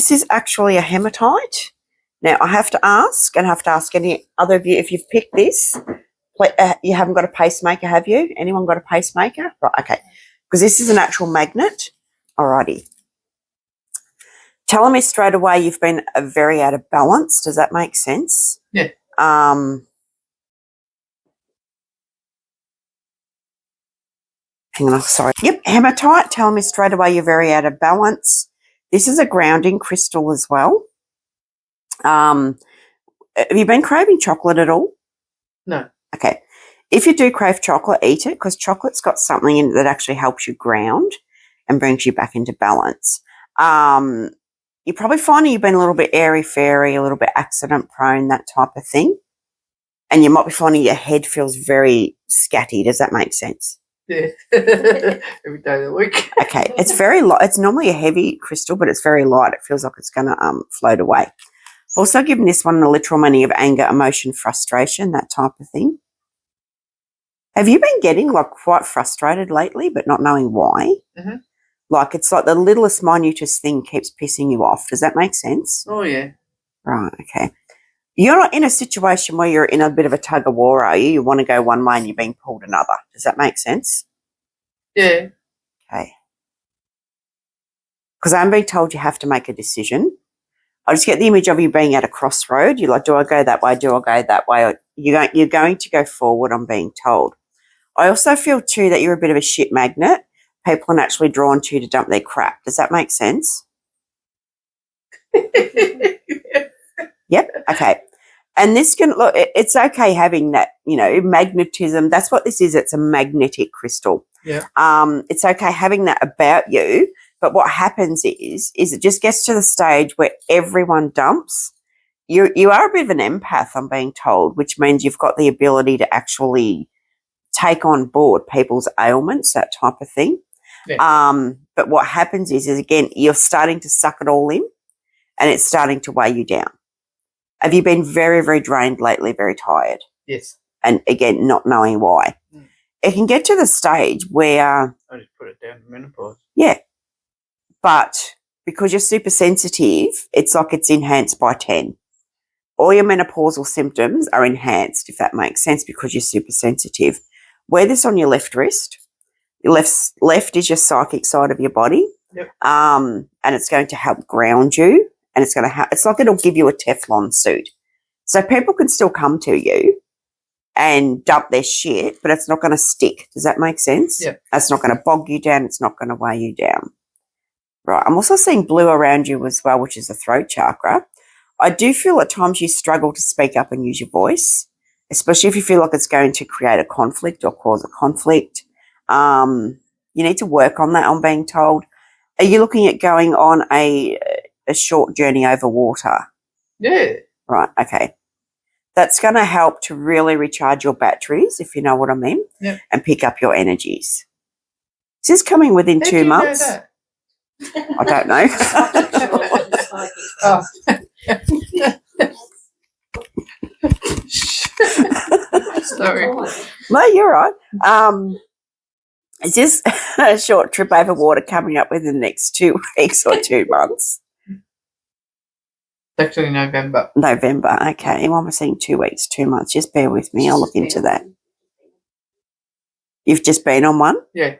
This is actually a hematite. Now, I have to ask, and I have to ask any other of you, if you've picked this, you haven't got a pacemaker, have you? Anyone got a pacemaker? Right, okay. Because this is an actual magnet. Alrighty. Telling me straight away you've been very out of balance. Does that make sense? Yeah. Hang on, sorry. Yep, hematite. Telling me straight away you're very out of balance. This is a grounding crystal as well. Have you been craving chocolate at all? No. Okay. If you do crave chocolate, eat it, because chocolate's got something in it that actually helps you ground and brings you back into balance. You're probably finding you've been a little bit airy-fairy, a little bit accident-prone, that type of thing. And you might be finding your head feels very scatty. Does that make sense? Yeah. Every day of the week. Okay. It's very light. It's normally a heavy crystal, but it's very light. It feels like it's going to float away. I've also given this one a literal meaning of anger, emotion, frustration, that type of thing. Have you been getting quite frustrated lately, but not knowing why? Mm-hmm. Like it's like the littlest, minutest thing keeps pissing you off. Does that make sense? Oh, yeah. Right, okay. You're not in a situation where you're in a bit of a tug of war, are you? You want to go one way and you're being pulled another. Does that make sense? Yeah. Okay. Because I'm being told you have to make a decision. I just get the image of you being at a crossroad. You're like, do I go that way? Do I go that way? You're going to go forward, I'm being told. I also feel too that you're a bit of a shit magnet. People are naturally drawn to you to dump their crap. Does that make sense? Yep. Okay. And this can look, it's okay having that, magnetism. That's what this is. It's a magnetic crystal. Yeah. It's okay having that about you. But what happens is it just gets to the stage where everyone dumps. You are a bit of an empath, I'm being told, which means you've got the ability to actually take on board people's ailments, that type of thing. Yeah. But what happens is again, you're starting to suck it all in and it's starting to weigh you down. Have you been very, very drained lately, very tired? Yes. And again, not knowing why. Mm. It can get to the stage where... I just put it down to menopause. Yeah. But because you're super sensitive, it's like it's enhanced by 10. All your menopausal symptoms are enhanced, if that makes sense, because you're super sensitive. Wear this on your left wrist. Your left is your psychic side of your body. Yep. And it's going to help ground you, and it's going to it's like it'll give you a Teflon suit. So people can still come to you and dump their shit, but it's not going to stick. Does that make sense? Yep. It's not going to bog you down. It's not going to weigh you down. Right. I'm also seeing blue around you as well, which is the throat chakra. I do feel at times you struggle to speak up and use your voice, especially if you feel like it's going to create a conflict or cause a conflict. You need to work on that, I'm being told. Are you looking at going on a short journey over water? Yeah. Right, okay. That's going to help to really recharge your batteries, if you know what I mean, yep. And pick up your energies. Is this coming within 2 months? Know that? I don't know. Oh. Sorry. No, you're right. Is this a short trip over water coming up within the next 2 weeks or 2 months? Actually, November. November, okay. One was saying 2 weeks, 2 months. Just bear with me. I'll look into that. You've just been on one? Yeah.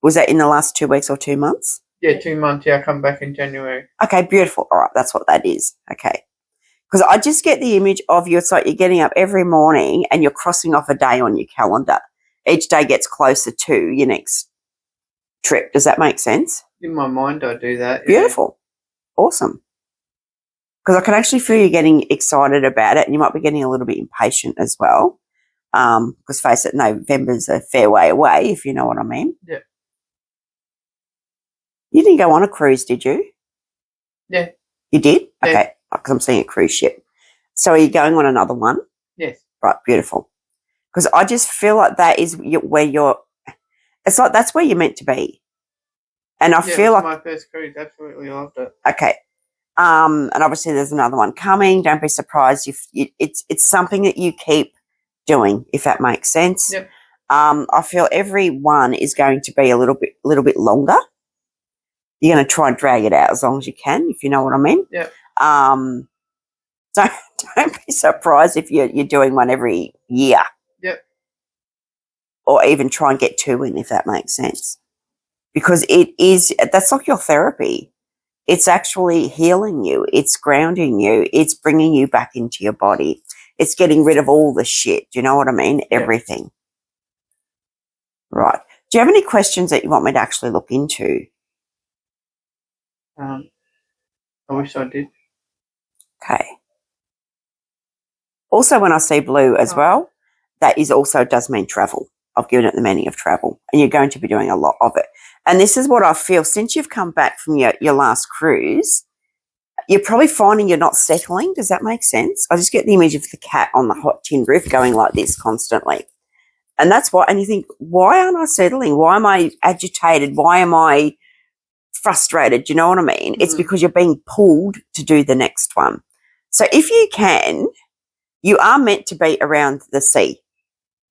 Was that in the last 2 weeks or 2 months? Yeah, 2 months. Yeah, I come back in January. Okay, beautiful. All right, that's what that is. Okay. Because I just get the image of you. It's like you're getting up every morning and you're crossing off a day on your calendar. Each day gets closer to your next trip. Does that make sense? In my mind, I do that. Yeah. Beautiful. Awesome. Because I can actually feel you getting excited about it, and you might be getting a little bit impatient as well. Because face it, November's a fair way away, if you know what I mean. Yeah. You didn't go on a cruise, did you? Yeah. You did? Yeah. Okay, because I'm seeing a cruise ship. So are you going on another one? Yes. Right, beautiful. Because I just feel like that is where you're – it's like that's where you're meant to be. And I feel like – my first cruise. Absolutely loved it. Okay. And obviously there's another one coming. Don't be surprised if it's something that you keep doing, if that makes sense. Yep. I feel every one is going to be a little bit longer. you're going to try and drag it out as long as you can, if you know what I mean. Yeah. Don't be surprised if you're doing one every year. Yep. Or even try and get two in, if that makes sense. Because that's like your therapy. It's actually healing you. It's grounding you. It's bringing you back into your body. It's getting rid of all the shit. Do you know what I mean? Yeah. Everything. Right. Do you have any questions that you want me to actually look into? I wish I did. Okay. Also, when I see blue as well, that does mean travel. I've given it the meaning of travel, and you're going to be doing a lot of it. And this is what I feel since you've come back from your last cruise, you're probably finding you're not settling. Does that make sense? I just get the image of the cat on the hot tin roof going like this constantly. And that's why, and you think, why aren't I settling? Why am I agitated? Why am I frustrated? Do you know what I mean? Mm-hmm. It's because you're being pulled to do the next one. So if you can, you are meant to be around the sea,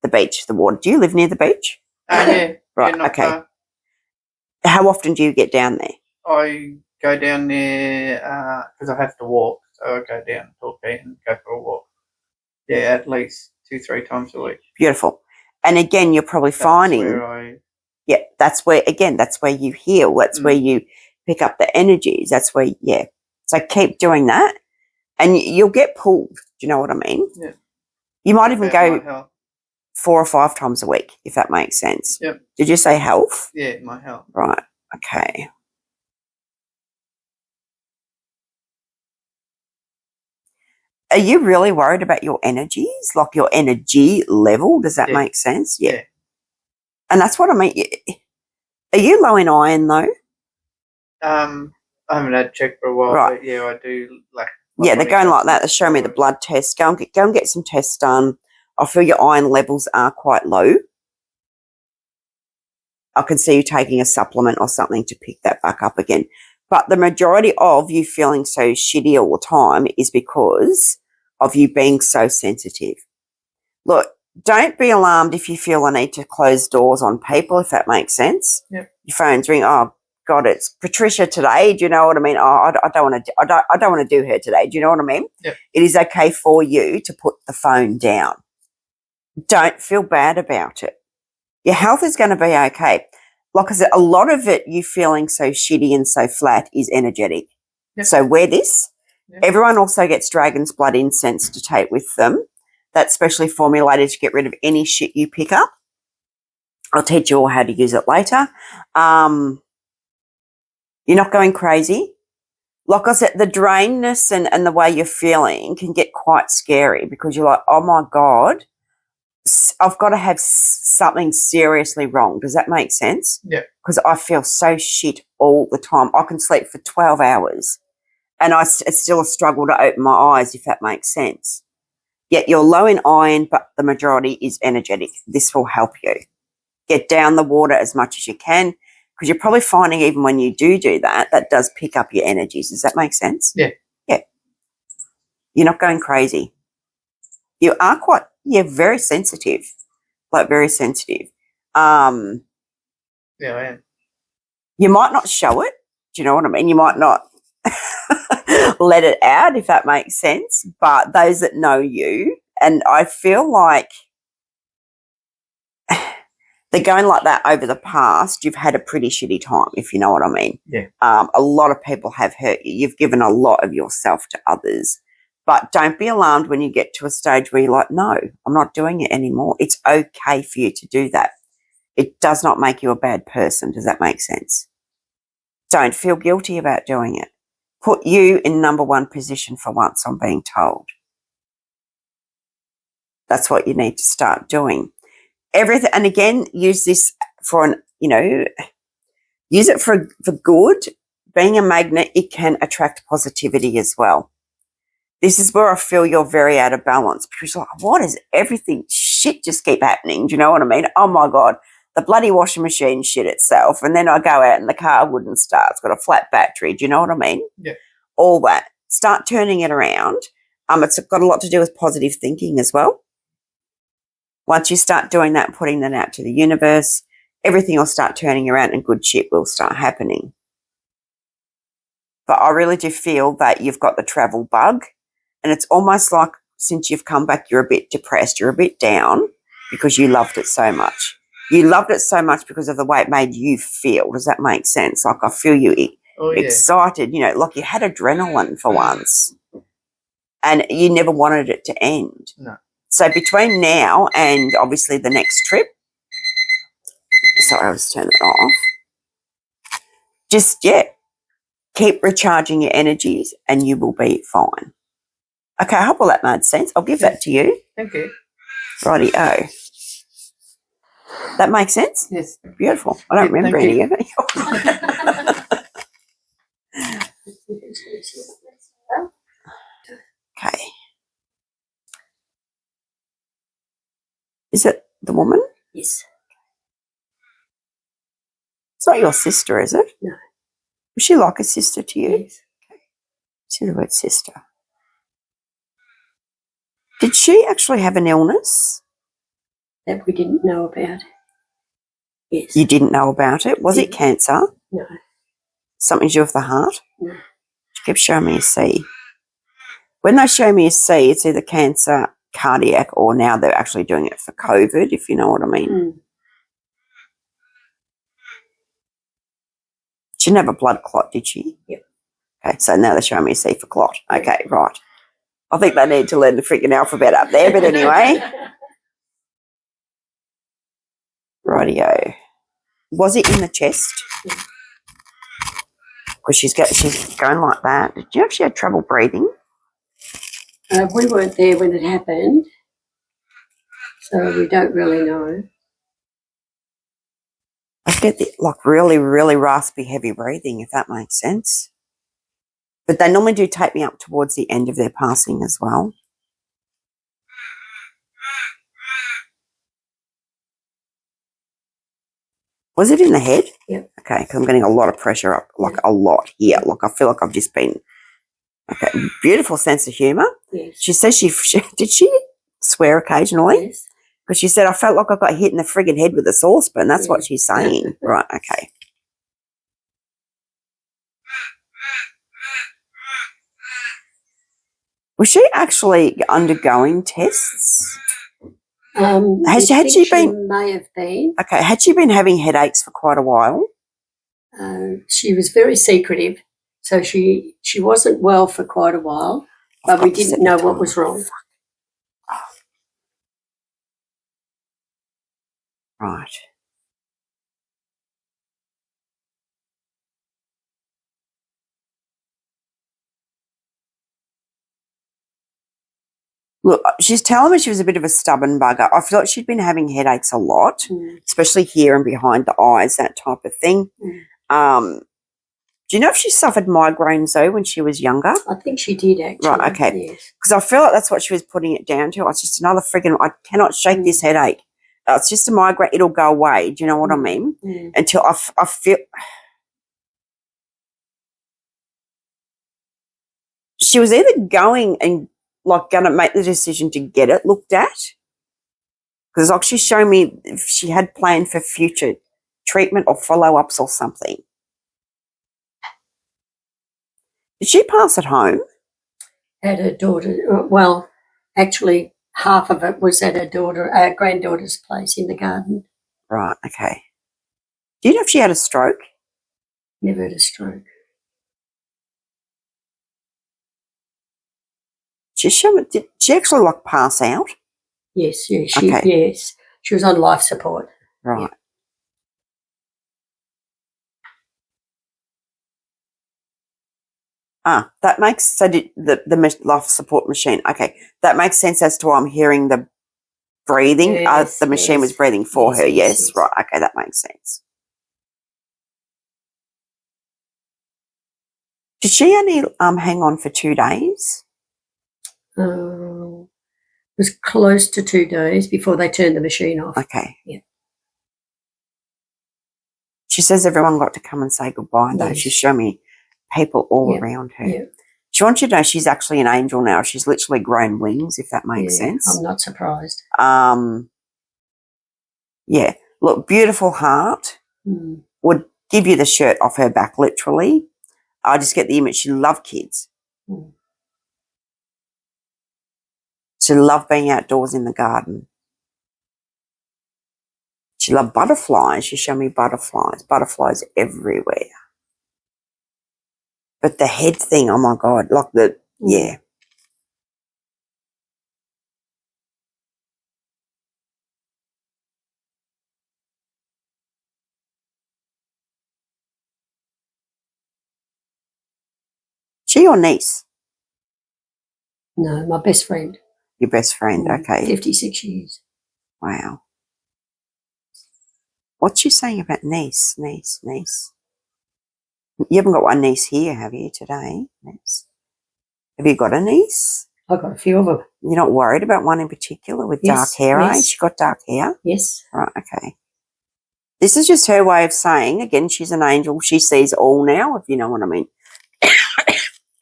the beach, the water. Do you live near the beach? Yeah. Right, Yeah, okay. How often do you get down there? I go down there because I have to walk, so I go down to Torquay and go for a walk. Yeah, at least 2-3 times a week. Beautiful. And again, you're probably finding, that's where you heal. That's where you pick up the energies. That's where, So keep doing that and you'll get pulled. Do you know what I mean? Yeah. You might even go 4 or 5 times a week, if that makes sense. Yep. Did you say health? Yeah, my health. Right. Okay. Are you really worried about your energies, like your energy level? Does that make sense? Yeah. And that's what I mean. Are you low in iron though? I haven't had a check for a while, right. But yeah, I do like. Yeah, they're going like that. They're showing me the blood test. Go and get some tests done. I feel your iron levels are quite low. I can see you taking a supplement or something to pick that back up again. But the majority of you feeling so shitty all the time is because of you being so sensitive. Look, don't be alarmed if you feel a need to close doors on people, if that makes sense. Yep. Your phone's ring. Oh God, it's Patricia today. Do you know what I mean? Oh, I don't want to. I don't want to do her today. Do you know what I mean? Yep. It is okay for you to put the phone down. Don't feel bad about it. Your health is going to be okay. Like I said, a lot of it, you feeling so shitty and so flat, is energetic. Yep. So wear this. Yep. Everyone also gets dragon's blood incense to take with them. That's specially formulated to get rid of any shit you pick up. I'll teach you all how to use it later. You're not going crazy. Like I said, the drainedness and the way you're feeling can get quite scary because you're like, oh my God, I've got to have something seriously wrong. Does that make sense? Yeah. Because I feel so shit all the time. I can sleep for 12 hours and it's still a struggle to open my eyes, if that makes sense. Yet you're low in iron, but the majority is energetic. This will help you. Get down the water as much as you can because you're probably finding even when you do that, that does pick up your energies. Does that make sense? Yeah. Yeah. You're not going crazy. You are very sensitive, like very sensitive. Yeah, I am. You might not show it. Do you know what I mean? You might not let it out, if that makes sense. But those that know you, and I feel like they're going like that over the past, you've had a pretty shitty time, if you know what I mean. Yeah. A lot of people have hurt you. You've given a lot of yourself to others. But don't be alarmed when you get to a stage where you're like, no, I'm not doing it anymore. It's okay for you to do that. It does not make you a bad person. Does that make sense? Don't feel guilty about doing it. Put you in number one position for once, I'm being told. That's what you need to start doing. Everything, and again, use this for use it for good. Being a magnet, it can attract positivity as well. This is where I feel you're very out of balance because you're like, what is everything? Shit just keep happening. Do you know what I mean? Oh my God, the bloody washing machine shit itself. And then I go out and the car wouldn't start. It's got a flat battery. Do you know what I mean? Yeah. All that. Start turning it around. It's got a lot to do with positive thinking as well. Once you start doing that, putting that out to the universe, everything will start turning around and good shit will start happening. but I really do feel that you've got the travel bug, and it's almost like since you've come back, you're a bit depressed, you're a bit down because you loved it so much. You loved it so much because of the way it made you feel. Does that make sense? Like I feel you excited, you know, like you had adrenaline for once and you never wanted it to end. No. So between now and obviously the next trip, sorry, I'll just turn it off. Just, keep recharging your energies and you will be fine. Okay, I hope all that made sense. I'll give that to you. Thank you. Righty-o. That makes sense? Yes. Beautiful. I don't remember any of it. Okay. Is it the woman? Yes. It's not your sister, is it? No. Was she like a sister to you? Yes. See the word sister. Did she actually have an illness? That we didn't know about. Yes. You didn't know about it? Was it cancer? No. Something to do with the heart? No. She kept showing me a C. When they show me a C, it's either cancer, cardiac, or now they're actually doing it for COVID, if you know what I mean. Mm. She didn't have a blood clot, did she? Yep. Okay, so now they're showing me a C for clot. Okay, right. I think they need to learn the freaking alphabet up there, but anyway. Rightio. Was it in the chest? Because she's going like that. Did you know if she had trouble breathing? We weren't there when it happened, so we don't really know. I get like really, really raspy, heavy breathing, if that makes sense. But they normally do take me up towards the end of their passing as well. Was it in the head? Yep. Okay, because I'm getting a lot of pressure up, like a lot here. Like I feel like I've just been. Okay, beautiful sense of humour. Yes. She says did she swear occasionally? Yes. Because she said, I felt like I got hit in the friggin' head with a saucepan. That's what she's saying. Right, okay. Was she actually undergoing tests? Had she been? May have been. Okay, had she been having headaches for quite a while? She was very secretive, so she wasn't well for quite a while, but we didn't know what was wrong. Right. Look, she's telling me she was a bit of a stubborn bugger. I feel like she'd been having headaches a lot, especially here and behind the eyes, that type of thing. Do you know if she suffered migraines, though, when she was younger? I think she did, actually. Right, okay. Yes. Because I feel like that's what she was putting it down to. It's just another friggin', I cannot shake this headache. It's just a migraine. It'll go away. Do you know what I mean? Until I feel... She was either going and, like, going to make the decision to get it looked at. Because, like, she's showing me if she had planned for future treatment or follow-ups or something. Did she pass at home? At her daughter, well, actually, half of it was at her granddaughter's place in the garden. Right, okay. Do you know if she had a stroke? Never had a stroke. Did she actually, like, pass out? Yes, yes. She was on life support. Right. Yeah. That makes so the life support machine. Okay, that makes sense as to why I'm hearing the breathing. Yes, the machine was breathing for her. Yes, right. Okay, that makes sense. Did she only hang on for 2 days? It was close to 2 days before they turned the machine off. Okay. Yeah. She says everyone got to come and say goodbye, though. Yes. She's showing me people all around her. Yeah. She wants you to know she's actually an angel now. She's literally grown wings, if that makes sense. I'm not surprised. Yeah. Look, beautiful heart. Would give you the shirt off her back, literally. I just get the image she loved kids. Mm. She loved being outdoors in the garden. She loved butterflies. She showed me butterflies everywhere. But the head thing, oh my God, like yeah. She your niece? No, my best friend. Your best friend, okay. 56 years. Wow. What's she saying about niece? You haven't got one niece here, have you, today? Niece? Have you got a niece? I've got a few of them. You're not worried about one in particular with dark Yes, hair, yes. eh? She got dark hair? Yes. Right, okay. This is just her way of saying, again, she's an angel. She sees all now, if you know what I mean.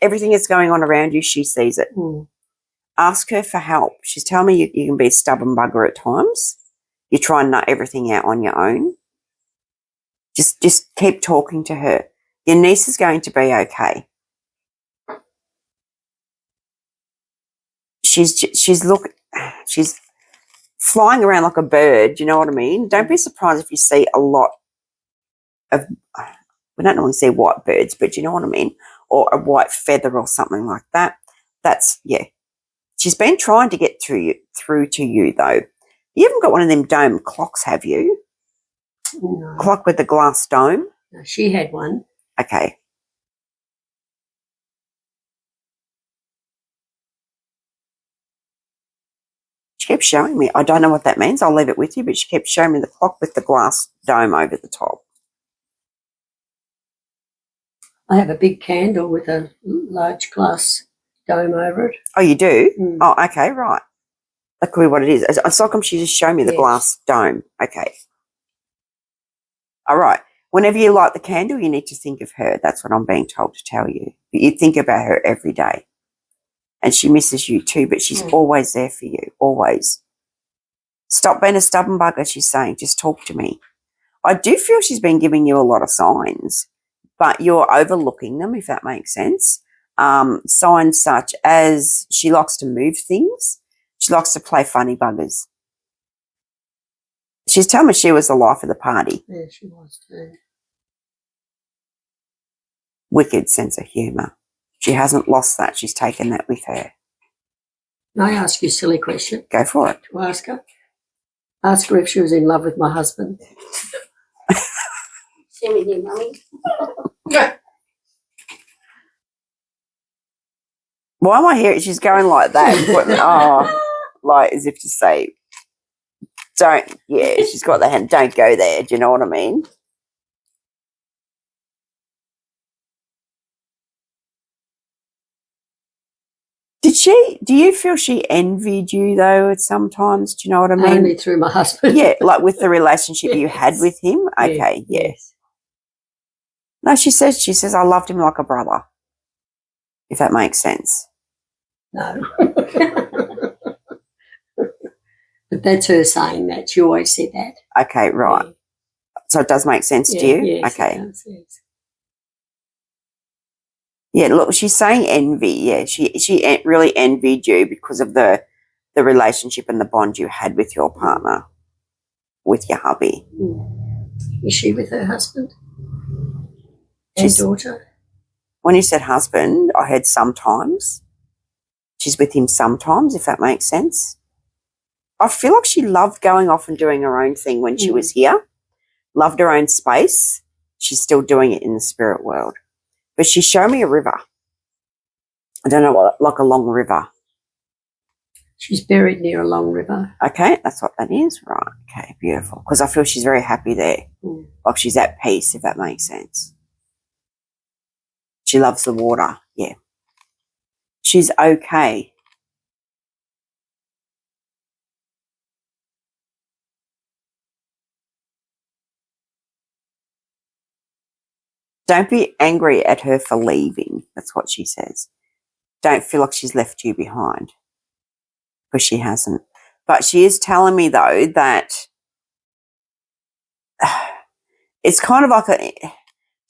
Everything that's going on around you, she sees it. Mm. Ask her for help. She's telling me you can be a stubborn bugger at times. You try and nut everything out on your own. Just keep talking to her. Your niece is going to be okay. She's flying around like a bird. You know what I mean? Don't be surprised if you see a lot of. We don't normally see white birds, but you know what I mean, or a white feather or something like that. That's yeah. She's been trying to get through to you though. You haven't got one of them dome clocks, have you? No. Clock with the glass dome? No, she had one. Okay. She kept showing me. I don't know what that means. I'll leave it with you, but she kept showing me the clock with the glass dome over the top. I have a big candle with a large glass dome over it. Oh, you do? Mm. Oh, okay, right. That could be what it is. It's like she just showed me the Yes. glass dome. Okay. All right. Whenever you light the candle, you need to think of her. That's what I'm being told to tell you. You think about her every day. And she misses you too, but she's always there for you. Always. Stop being a stubborn bugger, she's saying. Just talk to me. I do feel she's been giving you a lot of signs, but you're overlooking them, if that makes sense. Signs such as she likes to move things. She likes to play funny buggers. She's telling me she was the life of the party. Yeah, she was too. Wicked sense of humour. She hasn't lost that. She's taken that with her. Can I ask you a silly question Go for it. to ask her? Ask her if she was in love with my husband. Send me there, Mummy. Why am I hearing she's going like that? Like as if to say, don't, yeah, she's got the hand, don't go there. Do you know what I mean? Do you feel she envied you though at sometimes? Do you know what I mean? Only through my husband. Yeah, like with the relationship you had Yes. with him? Okay, yeah. Yes. No, she says, I loved him like a brother, if that makes sense. No. But that's her saying that. She always said that. Okay, right. Yeah. So it does make sense to you? Yes, Okay. it does, yes. Yeah, look, she's saying envy. Yeah, she really envied you because of the relationship and the bond you had with your partner, with your hubby. Mm. Is she with her husband and She's- daughter? When you said husband, I heard sometimes. She's with him sometimes, if that makes sense. I feel like she loved going off and doing her own thing when she was here. Loved her own space. She's still doing it in the spirit world. But she showed me a river. I don't know what, like a long river. She's buried near a long river. Okay, that's what that is. Right, okay, beautiful. Because I feel she's very happy there. Mm. Like she's at peace, if that makes sense. She loves the water, yeah. She's okay. Don't be angry at her for leaving. That's what she says. Don't feel like she's left you behind. Because she hasn't. But she is telling me, though, that it's kind of like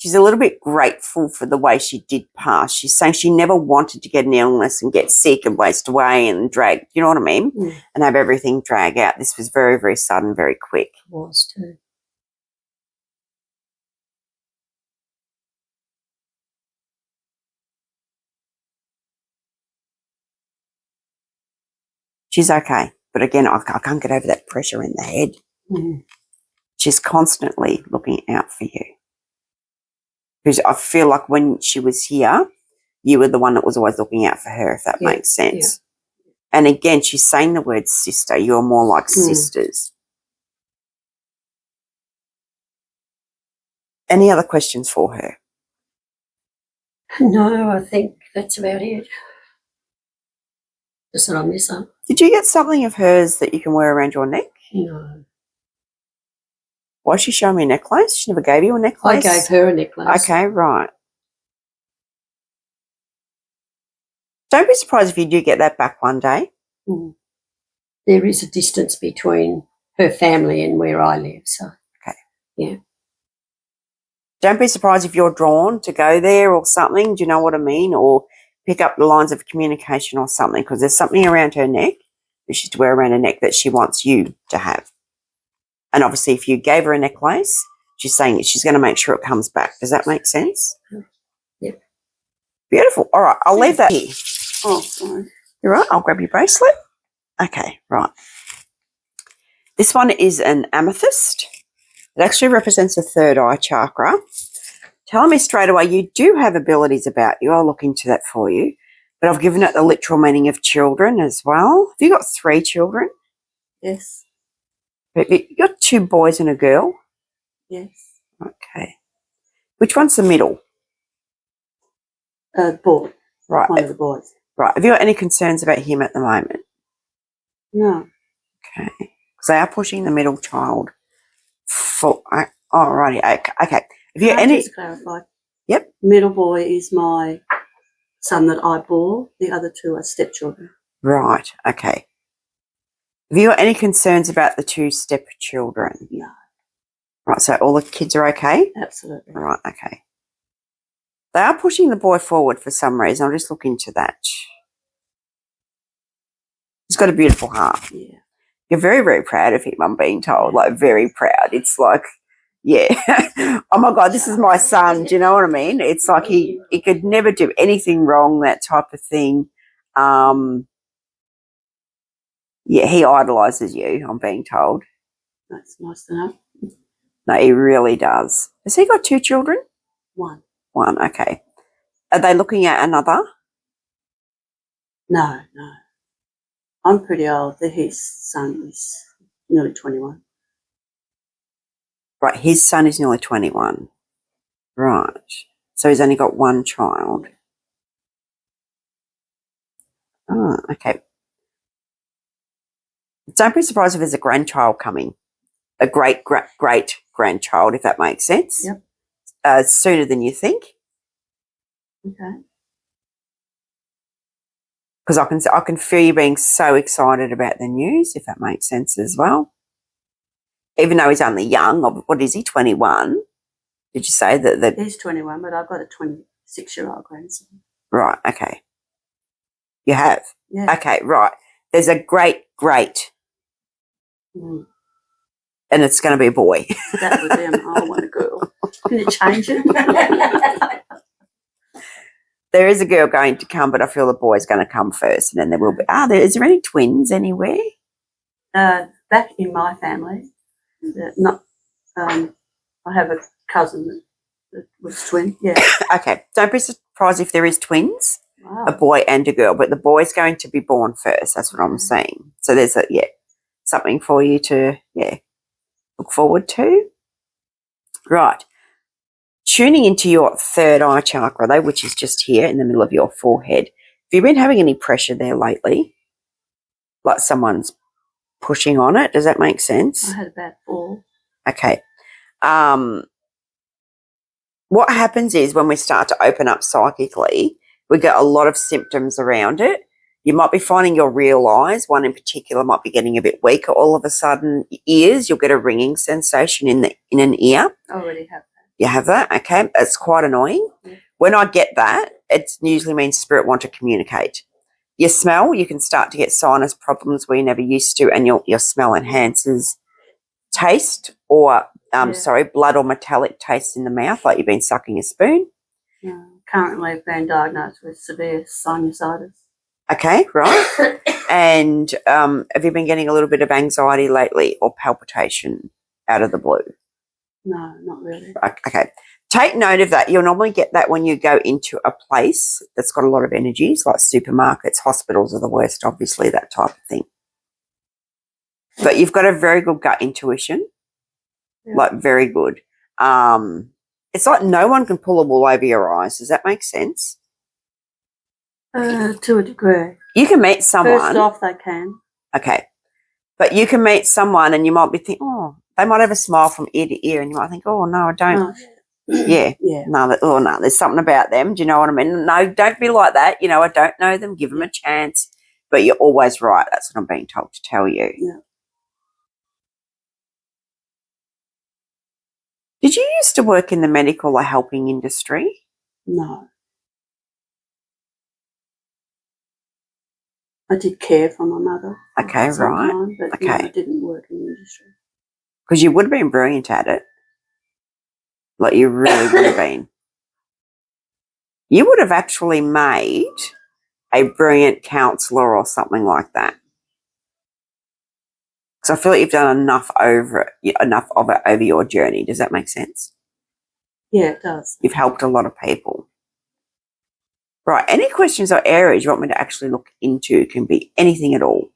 she's a little bit grateful for the way she did pass. She's saying she never wanted to get an illness and get sick and waste away and drag, you know what I mean? Mm. And have everything drag out. This was very, very sudden, very quick. It was too. She's okay. But again, I can't get over that pressure in the head. Mm. She's constantly looking out for you. Because I feel like when she was here, you were the one that was always looking out for her, if that makes sense. Yeah. And again, she's saying the word sister. You're more like sisters. Any other questions for her? No, I think that's about it. Just that I miss her. Did you get something of hers that you can wear around your neck? No. Why is she showing me a necklace? She never gave you a necklace? I gave her a necklace. Okay, right. Don't be surprised if you do get that back one day. Mm. There is a distance between her family and where I live, so. Okay. Yeah. Don't be surprised if you're drawn to go there or something. Do you know what I mean? Or pick up the lines of communication or something, because there's something around her neck that she's to wear around her neck that she wants you to have. And obviously if you gave her a necklace, she's saying that she's going to make sure it comes back. Does that make sense? Yep. Beautiful. All right, I'll leave that here. Oh, sorry. You're right, I'll grab your bracelet. Okay, right. This one is an amethyst. It actually represents the third eye chakra. Telling me straight away you do have abilities about you. I'll look into that for you. But I've given it the literal meaning of children as well. Have you got 3 children? Yes. You got 2 boys and a girl? Yes. Okay. Which one's the middle? Boy. Right. One of the boys. Right. Have you got any concerns about him at the moment? No. Okay. Because they are pushing the middle child for. Oh, righty. Okay. Have you Can I any? just clarify? Yep. Middle boy is my son that I bore. The other 2 are stepchildren. Right. Okay. Have you got any concerns about the 2 stepchildren? No. Right. So all the kids are okay? Absolutely. Right. Okay. They are pushing the boy forward for some reason. I'll just look into that. He's got a beautiful heart. Yeah. You're very, very proud of him, I'm being told. Like, very proud. It's like, yeah. Oh, my God, this is my son. Do you know what I mean? It's like he could never do anything wrong, that type of thing. Yeah, he idolises you, I'm being told. That's nice to know. No, he really does. Has he got 2 children? 1. 1, okay. Are they looking at another? No. I'm pretty old. His son is nearly 21. Right, his son is nearly 21. Right. So he's only got 1 child. Oh, okay. Don't be surprised if there's a grandchild coming. A great-great-grandchild, if that makes sense. Yep. Sooner than you think. Okay. Because I can feel you being so excited about the news, if that makes sense as well. Even though he's only young, what is he, 21? Did you say that? He's 21, but I've got a 26-year-old grandson. Right, okay. You have? Yeah. Okay, right. There's a great. Mm. And it's going to be a boy. That would be I want a girl. Can you change it? There is a girl going to come, but I feel the boy's going to come first, and then there will be. Is there any twins anywhere? Back in my family, not. I have a cousin that was twin. Yeah. Okay. Don't be surprised if there is twins, Wow. a boy and a girl, but the boy's going to be born first. That's what I'm saying. So there's something for you to look forward to. Right. Tuning into your third eye chakra, though, which is just here in the middle of your forehead. Have you been having any pressure there lately? Like someone's pushing on it? Does that make sense? I had about 4. Okay. What happens is when we start to open up psychically, we get a lot of symptoms around it. You might be finding your real eyes, one in particular might be getting a bit weaker all of a sudden. Ears, you'll get a ringing sensation in an ear. I already have that. You have that? Okay. It's quite annoying. Yeah. When I get that, it usually means spirit want to communicate. Your smell, you can start to get sinus problems where you never used to, and your smell enhances taste or, blood or metallic taste in the mouth, like you've been sucking a spoon. Currently, I've been diagnosed with severe sinusitis. Okay, right. And have you been getting a little bit of anxiety lately or palpitation out of the blue? No, not really. Okay. Take note of that. You'll normally get that when you go into a place that's got a lot of energies, like supermarkets, hospitals are the worst, obviously, that type of thing. But you've got a very good gut intuition, like very good. It's like no one can pull a wool over your eyes. Does that make sense? To a degree. You can meet someone. First off, they can. Okay. But you can meet someone and you might be thinking, oh, they might have a smile from ear to ear, and you might think, oh, no, I don't. Yeah. No, there's something about them. Do you know what I mean? No, don't be like that. You know, I don't know them. Give them a chance. But you're always right. That's what I'm being told to tell you. Yeah. Did you used to work in the medical or helping industry? No. I did care for my mother. Okay, right. Time, but okay. No, I didn't work in the industry. Because you would have been brilliant at it. Like you really would have been. You would have actually made a brilliant counsellor or something like that. Because I feel like you've done enough of it over your journey. Does that make sense? Yeah, it does. You've helped a lot of people. Right. Any questions or areas you want me to actually look into? It can be anything at all.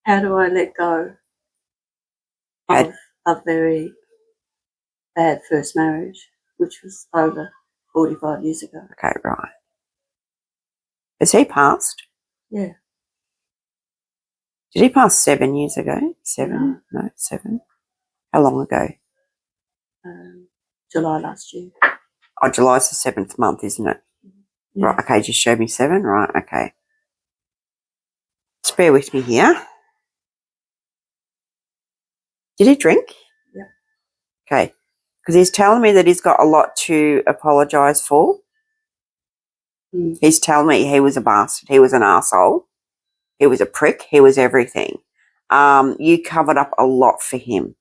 How do I let go of a very bad first marriage, which was over 45 years ago? Okay, right. Has he passed? Yeah. Did he pass 7 years ago? 7? No, 7. How long ago? July last year. Oh, July's the 7th month, isn't it? Yeah. Right, okay, just show me 7. Right, okay. Just bear with me here. Did he drink? Yeah. Okay. Because he's telling me that he's got a lot to apologise for. He's telling me he was a bastard. He was an arsehole. He was a prick. He was everything. You covered up a lot for him.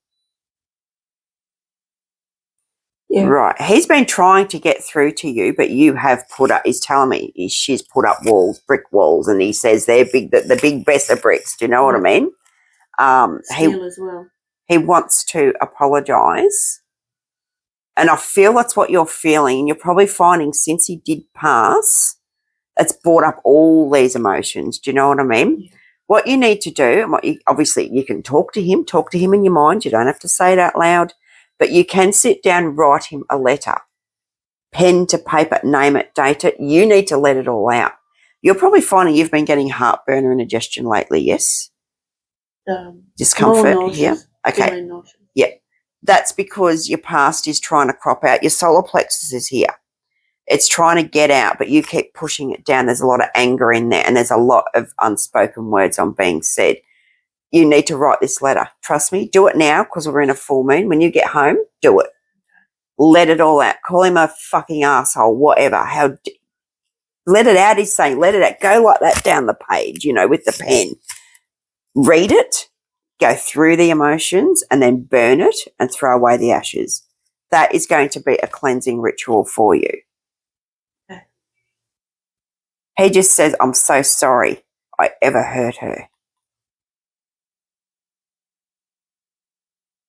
Yeah. Right. He's been trying to get through to you, but you have put up, he's telling me she's put up walls, brick walls, and he says they're big, the big Besser bricks. Do you know what I mean? Steel as well. He wants to apologise. And I feel that's what you're feeling. And you're probably finding since he did pass, it's brought up all these emotions. Do you know what I mean? Yeah. What you need to do, and obviously you can talk to him in your mind. You don't have to say it out loud, but you can sit down and write him a letter. Pen to paper, name it, date it. You need to let it all out. You're probably finding you've been getting heartburn or indigestion lately, yes? Discomfort here? Okay. Yeah. That's because your past is trying to crop out. Your solar plexus is here. It's trying to get out, but you keep pushing it down. There's a lot of anger in there, and there's a lot of unspoken words on being said. You need to write this letter. Trust me. Do it now because we're in a full moon. When you get home, do it. Let it all out. Call him a fucking asshole, whatever. Let it out, he's saying. Let it out. Go like that down the page, with the pen. Read it. Go through the emotions and then burn it and throw away the ashes. That is going to be a cleansing ritual for you. Okay. He just says, I'm so sorry I ever hurt her.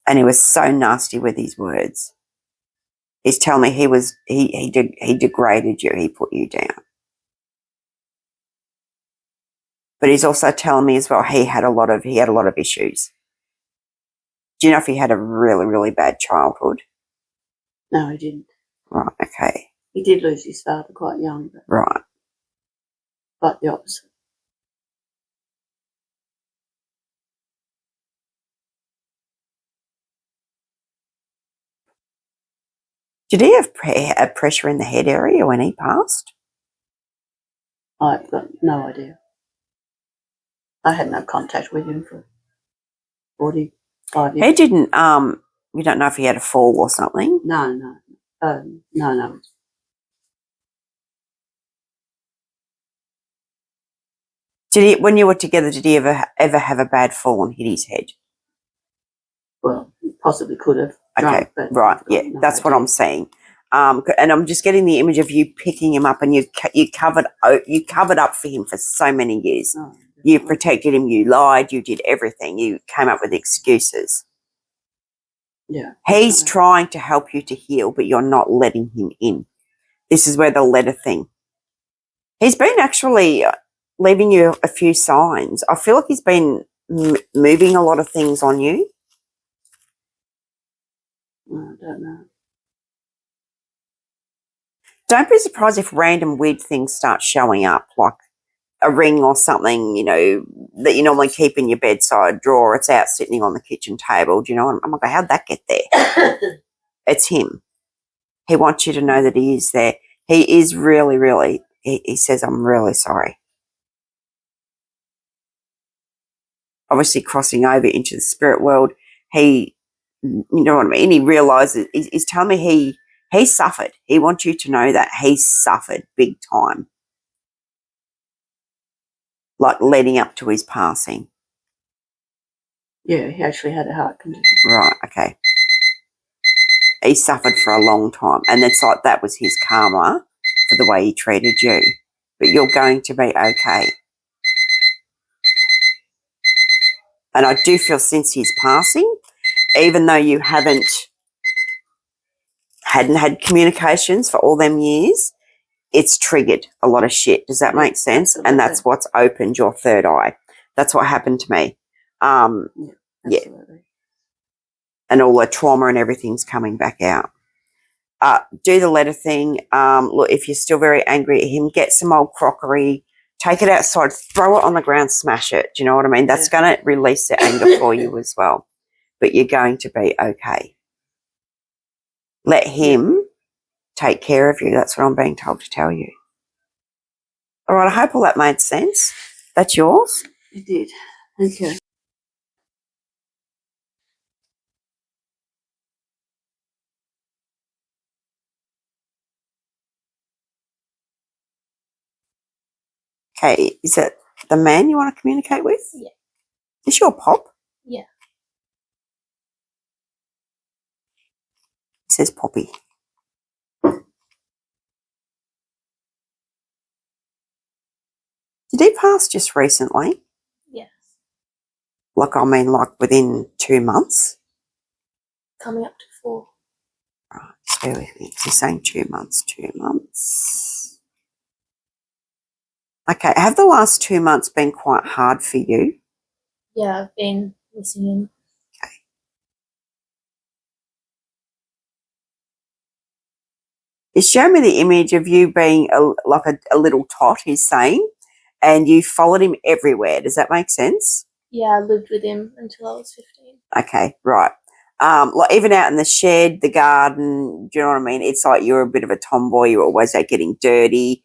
And he was so nasty with his words. He's telling me he degraded you, he put you down. But he's also telling me as well he had a lot of issues. Do you know if he had a really, really bad childhood? No, he didn't. Right, okay. He did lose his father quite young, but Right. quite the opposite. Did he have pressure in the head area when he passed? I've got no idea. I had no contact with him for 45 years. He didn't You don't know if he had a fall or something? No. No. When you were together, did he ever have a bad fall and hit his head? Well, possibly could have. Okay, Drunk, but right, I've got yeah, no that's what idea. I'm saying. And I'm just getting the image of you picking him up, and you covered up for him for so many years. Oh, You protected him, you lied, you did everything. You came up with excuses. yeah. He's definitely. trying to help you to heal, but you're not letting him in. This is where the letter thing. He's been actually leaving you a few signs. I feel like he's been moving a lot of things on you. I don't know. Don't be surprised if random weird things start showing up, like a ring or something, that you normally keep in your bedside drawer. It's out sitting on the kitchen table. Do you know? I'm like, how'd that get there? It's him. He wants you to know that he is there. He is really, really, he says, I'm really sorry. Obviously crossing over into the spirit world, you know what I mean? He realises, he's telling me he suffered. He wants you to know that he suffered big time, like leading up to his passing. Yeah, he actually had a heart condition. Right, okay. He suffered for a long time, and it's like that was his karma for the way he treated you. But you're going to be okay. And I do feel since his passing, even though you hadn't had communications for all them years, it's triggered a lot of shit. Does that make sense? Absolutely. And that's what's opened your third eye. That's what happened to me. Yeah. Absolutely. And all the trauma and everything's coming back out. Do the letter thing. Look, if you're still very angry at him, get some old crockery, take it outside, throw it on the ground, smash it. Do you know what I mean? That's going to release the anger for you as well. But you're going to be okay. Let him take care of you. That's what I'm being told to tell you. All right, I hope all that made sense. That's yours? It did. Thank you. Okay, is it the man you want to communicate with? Yeah. Is your pop? Yeah. It says Poppy. Did he pass just recently? Yes. Like within 2 months? Coming up to 4. Right, just bear with me. He's saying 2 months, 2 months. Okay, have the last 2 months been quite hard for you? Yeah, I've been missing him. He's showing me the image of you being like a little tot, he's saying, and you followed him everywhere. Does that make sense? Yeah, I lived with him until I was 15. Okay, right. Like even out in the shed, the garden, do you know what I mean? It's like you're a bit of a tomboy. You're always out getting dirty.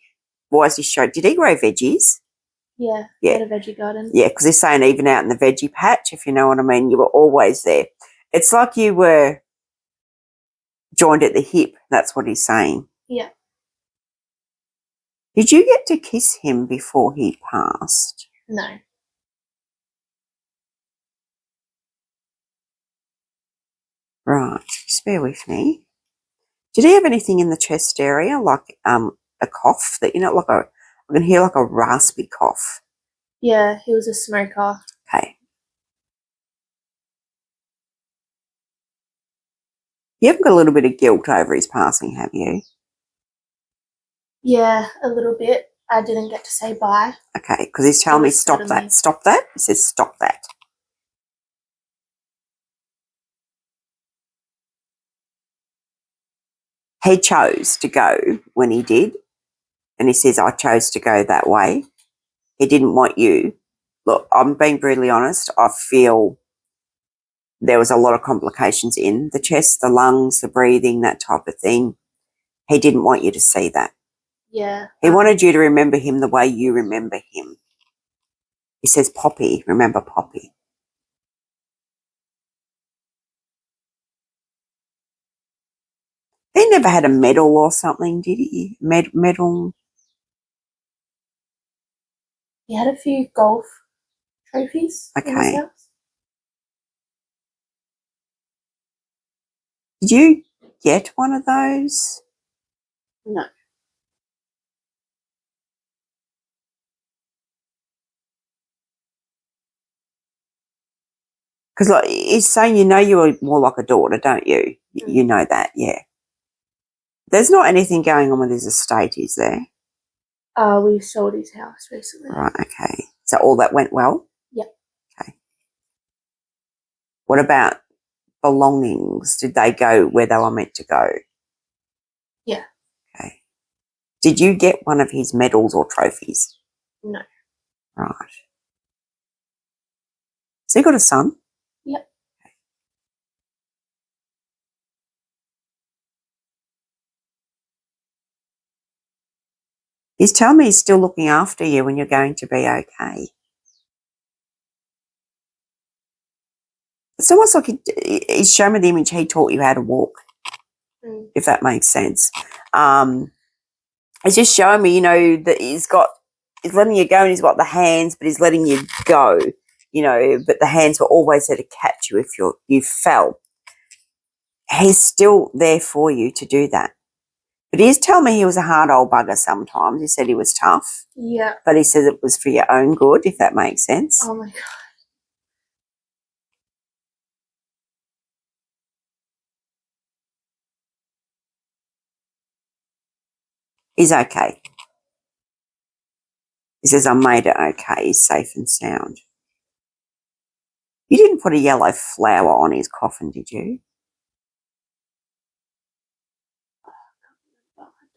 Why is he showing? Did he grow veggies? Yeah, Yeah. had a veggie garden. Yeah, because he's saying even out in the veggie patch, if you know what I mean, you were always there. It's like you were joined at the hip. That's what he's saying. Yeah. Did you get to kiss him before he passed? No. Right, just bear with me. Did he have anything in the chest area, like a cough that I can hear like a raspy cough. Yeah, he was a smoker. Okay. You haven't got a little bit of guilt over his passing, have you? Yeah, a little bit. I didn't get to say bye. Okay, because he's telling me stop Suddenly. that, stop that. He says stop that. He chose to go when he did, and he says, I chose to go that way. He didn't want you. Look, I'm being brutally honest. I feel there was a lot of complications in the chest, the lungs, the breathing, that type of thing. He didn't want you to see that. Yeah. He wanted you to remember him the way you remember him. He says, Poppy, remember Poppy. He never had a medal or something, did he? Medal. He had a few golf trophies in his Okay. house. Did you get one of those? No. Because like he's saying, you were more like a daughter, don't you? You know that, yeah. There's not anything going on with his estate, is there? We sold his house recently. Right, okay. So all that went well? Yep. Okay. What about belongings? Did they go where they were meant to go? Yeah. Okay. Did you get one of his medals or trophies? No. Right. So you got a son? Yep. He's telling me he's still looking after you when you're going to be okay. It's almost like he's shown me the image he taught you how to walk, if that makes sense. It's just showing me, that he's letting you go and he's got the hands, but he's letting you go, but the hands were always there to catch you if you fell. He's still there for you to do that. But he is telling me he was a hard old bugger sometimes. He said he was tough. Yeah. But he says it was for your own good, if that makes sense. Oh my God. He's okay. He says, I made it okay. He's safe and sound. You didn't put a yellow flower on his coffin, did you?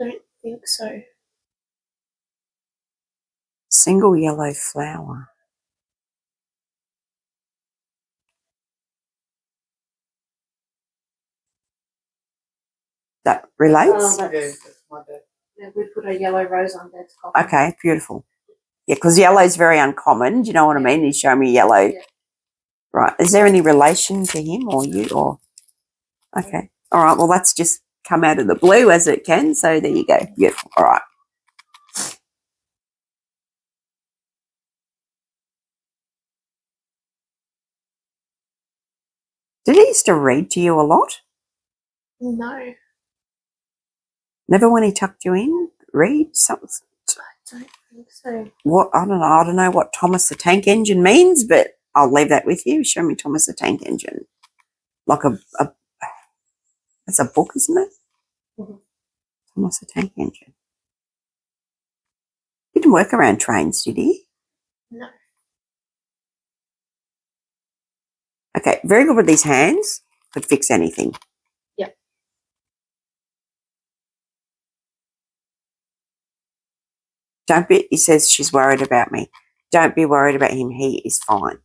I don't think so. Single yellow flower. That relates? Yeah, that's my dad. Yeah, we put a yellow rose on Dad's coffin. Okay, beautiful. Yeah, because yellow is very uncommon. Do you know what I mean? He's showing me yellow. Yeah. Right. Is there any relation to him or you? Or okay. All right. Well, that's just come out of the blue as it can. So there you go. Beautiful. All right. Did he used to read to you a lot? No. Never when he tucked you in? Read something? I don't think so. What? I don't know. I don't know what Thomas the Tank Engine means, but I'll leave that with you. Show me Thomas the Tank Engine. Like it's a book, isn't it? Mm-hmm. Thomas the Tank Engine. He didn't work around trains, did he? No. Okay, very good with these hands. Could fix anything. Yep. He says she's worried about me. Don't be worried about him. He is fine.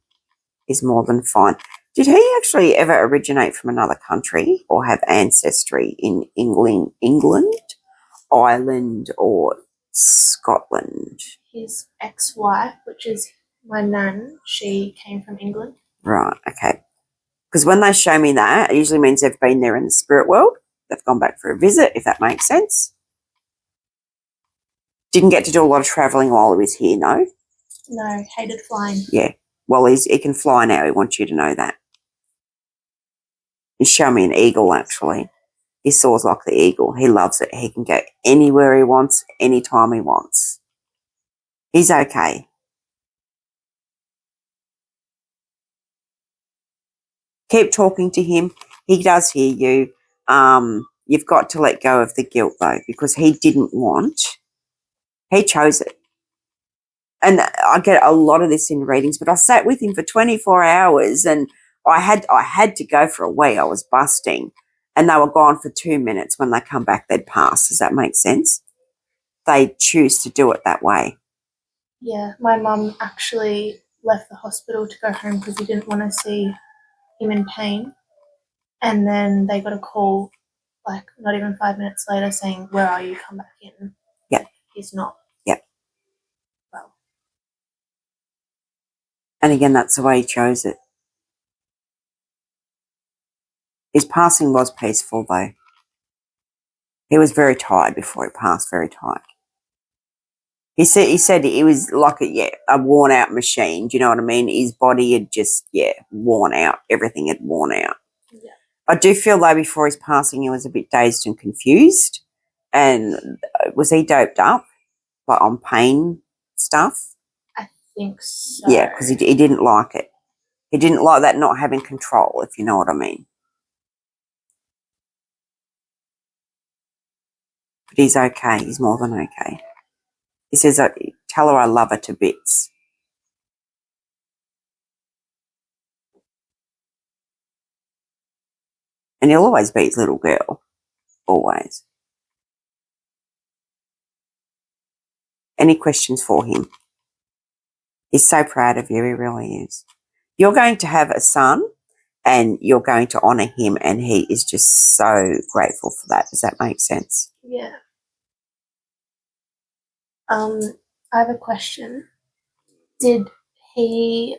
He's more than fine. Did he actually ever originate from another country or have ancestry in England, Ireland, or Scotland? His ex-wife, which is my nan, she came from England. Right, okay. Because when they show me that, it usually means they've been there in the spirit world. They've gone back for a visit, if that makes sense. Didn't get to do a lot of travelling while he was here, no? No, hated flying. Yeah. Well, he can fly now. He wants you to know that. He's shown me an eagle, actually. He soars like the eagle. He loves it. He can go anywhere he wants, anytime he wants. He's okay. Keep talking to him. He does hear you. You've got to let go of the guilt, though, because he didn't want. He chose it. And I get a lot of this in readings, but I sat with him for 24 hours and I had to go for a wee. I was busting. And they were gone for 2 minutes. When they come back, they'd pass. Does that make sense? They choose to do it that way. Yeah, my mum actually left the hospital to go home because he didn't want to see him in pain. And then they got a call, like not even 5 minutes later, saying, "Where are you? Come back in." Yep. Like, he's not. Yep. Well. And again, that's the way he chose it. His passing was peaceful, though. He was very tired before he passed, very tired. He said he was like a worn out machine. Do you know what I mean? His body had just, worn out. Everything had worn out. Yeah. I do feel though before his passing he was a bit dazed and confused. And was he doped up, like on pain stuff? I think so. Yeah, because he didn't like it. He didn't like that not having control, if you know what I mean. But he's okay. He's more than okay. He says, tell her I love her to bits. And he'll always be his little girl. Always. Any questions for him? He's so proud of you. He really is. You're going to have a son and you're going to honour him, and he is just so grateful for that. Does that make sense? Yeah. I have a question. Did he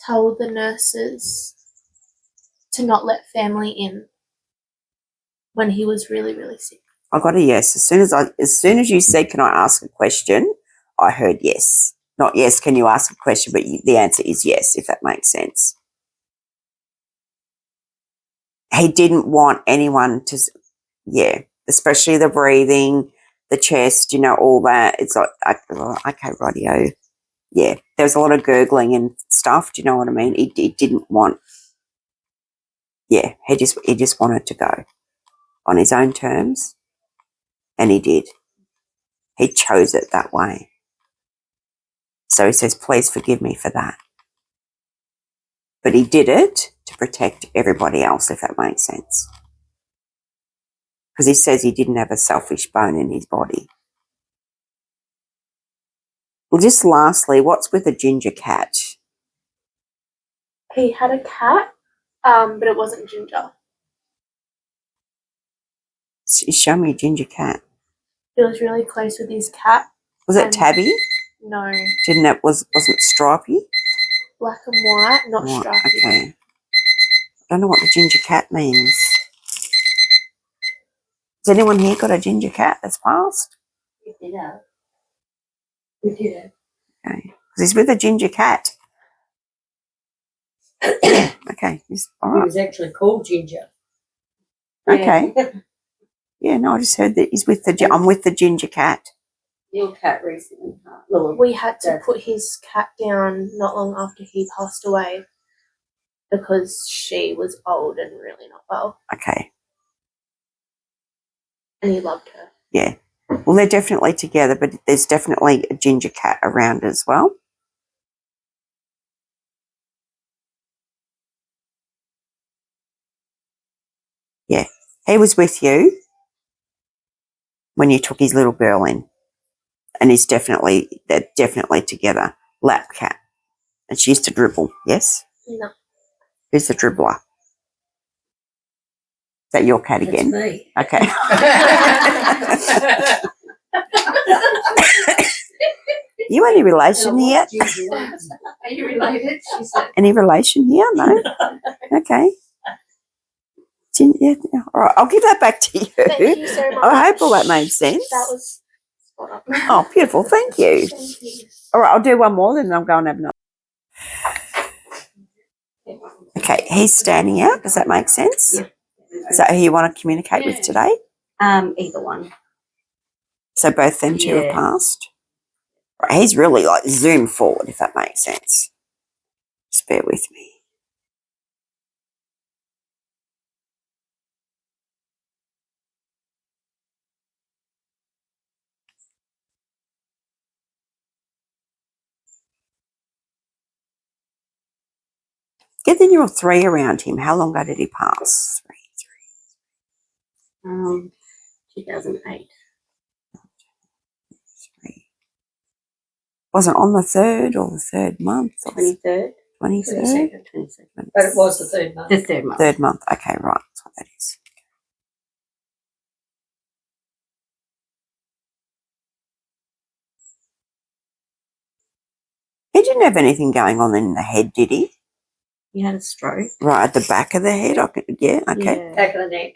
tell the nurses to not let family in when he was really, really sick? I got a yes. As soon as you said, can I ask a question, I heard yes. Not yes, can you ask a question, but the answer is yes, if that makes sense. He didn't want anyone to, especially the breathing, the chest, all that. It's like, okay, radio. Yeah, there was a lot of gurgling and stuff. Do you know what I mean? He didn't want, he just wanted to go on his own terms, and he did. He chose it that way. So he says, please forgive me for that. But he did it to protect everybody else, if that makes sense. Because he says he didn't have a selfish bone in his body. Well, just lastly, what's with a ginger cat? He had a cat, but it wasn't Ginger. Show me a ginger cat. He was really close with his cat. Was it Tabby? No. Wasn't Stripey? Black and white, not Right, stripy. okay. I don't know what the ginger cat means. Has anyone here got a ginger cat that's passed? We did have. We did have. Okay. Because he's with a ginger cat. Okay. He's all He right. was actually called Ginger. Okay. Yeah. Yeah, no, I just heard that I'm with the ginger cat. Your cat recently passed. Well, We had to put his cat down not long after he passed away because she was old and really not well, Okay. and he loved her. Yeah. Well, they're definitely together, but there's definitely a ginger cat around as well. Yeah. He was with you when you took his little girl in. And they're definitely together. Lap cat. And she used to dribble, yes? No. Who's the dribbler? Is that your cat that's again? me. Okay. You any relation here? Are you related? She said. Any relation here? No? Okay. Yeah. All right, I'll give that back to you. Thank you so much. I hope all that made sense. That was spot on. Oh, beautiful. Thank you. Thank you. All right, I'll do one more, then I'll go and have another. Okay, he's standing out. Does that make sense? Yeah. Is that who you want to communicate with today? Either one. So both them two have Yeah. passed? Right, he's really like zoomed forward, if that makes sense. Just bear with me. Get the number 3 around him. How long ago did he pass? 2008. 3. Wasn't on the 3rd or the 3rd month? 23rd. 23rd? 22nd. But it was the third month. The third month. 3rd month. Okay, right. That's what that is. He didn't have anything going on in the head, did he? He had a stroke. Right at the back of the head? Yeah, okay. Yeah. Back of the neck.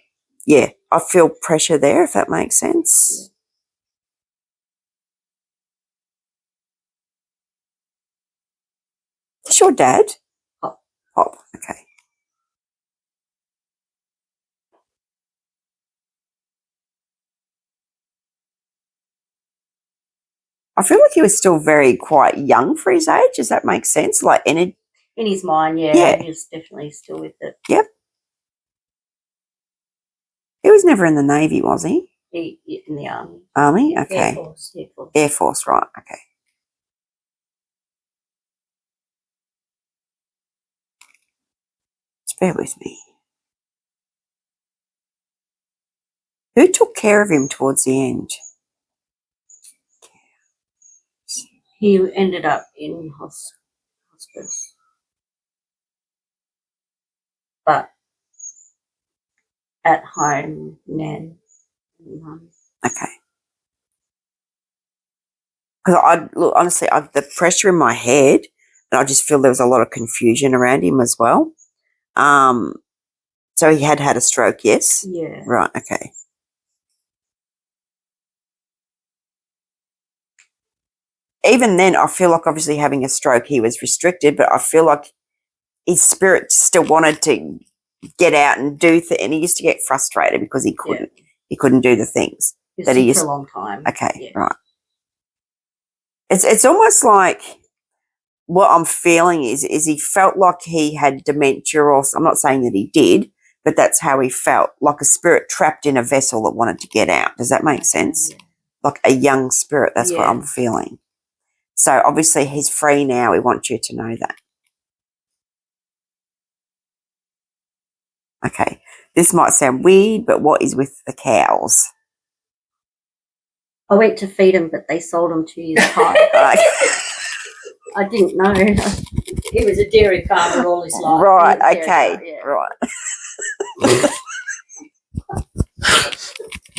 Yeah, I feel pressure there, if that makes sense. Yeah. Is your dad? Pop. Pop, okay. I feel like he was still very quite young for his age. Does that make sense? Like, In his mind, Yeah. he was definitely still with it. yep. He was never in the Navy, was he? In the army. Army? Air Okay. Force. Air Force. Air Force, right, okay. Just bear with me. Who took care of him towards the end? He ended up in hospice. But at home, Nan and Mum. Okay. Because look, honestly, the pressure in my head, and I just feel there was a lot of confusion around him as well. So he had a stroke, yes? Yeah. Right, okay. Even then, I feel like obviously having a stroke, he was restricted, but I feel like his spirit still wanted to get out and do and he used to get frustrated because he couldn't do the things He was that he sick used for a long time. Okay, Yeah. right. It's almost like what I'm feeling is he felt like he had dementia, or I'm not saying that he did, but that's how he felt, like a spirit trapped in a vessel that wanted to get out. Does that make sense? Yeah. Like a young spirit. That's what Yeah. I'm feeling. So obviously he's free now. We want you to know that. Okay. This might sound weird, but what is with the cows? I went to feed him, but they sold him 2 years time. I didn't know. He was a dairy farmer all his life. Right, Yeah, okay, yeah. right.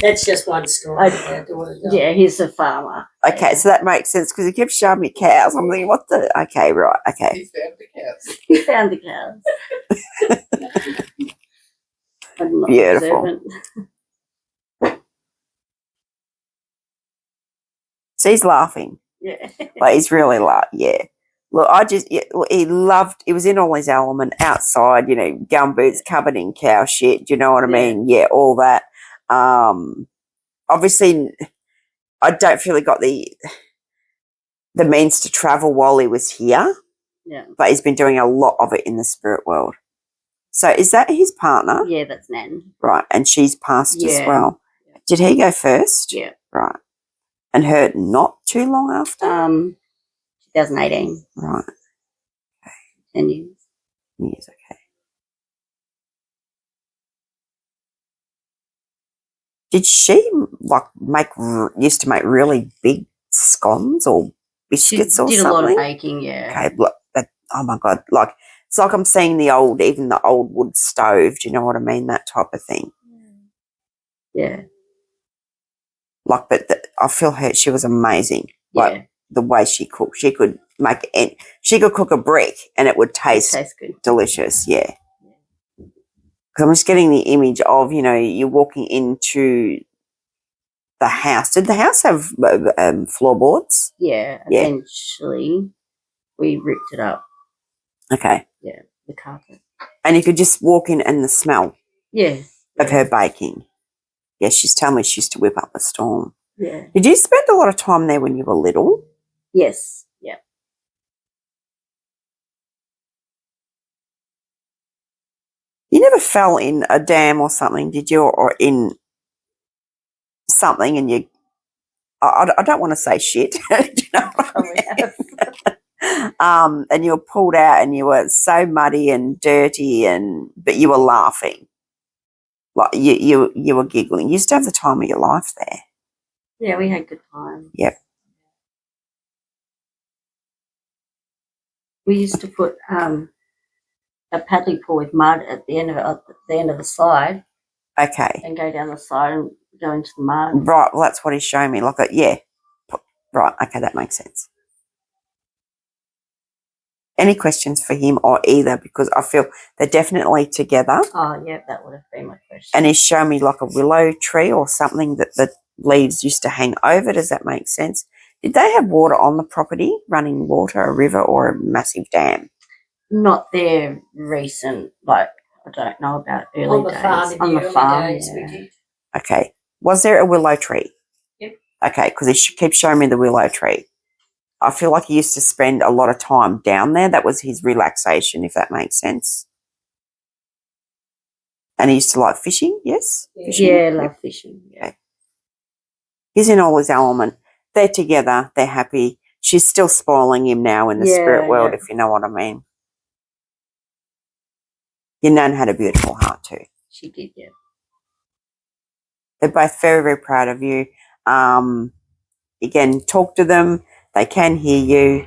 That's just one story. Our daughter does. Yeah, he's a farmer. Okay, so that makes sense because he kept showing me cows. I'm thinking, what the? Okay, right, okay. He found the cows. He found the cows. I'm not Beautiful. observant. So he's laughing. Yeah. Like he's really yeah. Look, he was in all his element outside, gumboots covered in cow shit, do you know what I mean? Yeah, all that. Obviously, I don't feel he got the means to travel while he was here. Yeah. But he's been doing a lot of it in the spirit world. So is that his partner? Yeah, that's Nan. Right, and she's passed as Yeah. well. Did he go first? Yeah. Right. And her not too long after? 2018. Right. 10 years. Yes, okay. Did she used to make really big scones or biscuits She or did something? a lot of baking, yeah. Okay, oh my God, it's like I'm seeing even the old wood stove, do you know what I mean? That type of thing. Yeah. But I feel she was amazing. Yeah. The way she cooked, she could she could cook a brick and it would It taste tastes good. delicious, yeah. Because I'm just getting the image of, you're walking into the house. Did the house have floorboards? Yeah. Yeah. Eventually, we ripped it up. Okay. Yeah. The carpet. And you could just walk in and the smell Yeah. of her baking. Yeah, she's telling me she used to whip up a storm. Yeah. Did you spend a lot of time there when you were little? Yes. Yeah. You never fell in a dam or something, did you? Or in something and you... I don't want to say shit. Do you know what I mean? And you were pulled out and you were so muddy and dirty, but you were laughing. Like you were giggling. You used to have the time of your life there. Yeah, we had good time. Yep. We used to put a paddling pool with mud at the end of the slide, Okay. and go down the side and go into the mud. Right. Well, that's what he's showing me. Yeah. Right. Okay, that makes sense. Any questions for him or either? Because I feel they're definitely together. Oh, yeah, that would have been my question. And he's shown me like a willow tree or something that the leaves used to hang over. Does that make sense? Did they have water on the property, running water, a river or a massive dam? Not their recent, like, I don't know about early On the days. farm, in On the the early farm, days, we yeah. did. Okay. Was there a willow tree? Yep. Okay, because he keeps showing me the willow tree. I feel like he used to spend a lot of time down there. That was his relaxation, if that makes sense. And he used to like fishing, yes? Yeah. Fishing? Yeah, love fishing. Yeah. He's in all his element. They're together. They're happy. She's still spoiling him now in the Yeah, spirit world, yeah. if you know what I mean. Your nan had a beautiful heart too. She did, yeah. They're both very, very proud of you. Again, talk to them. They can hear you.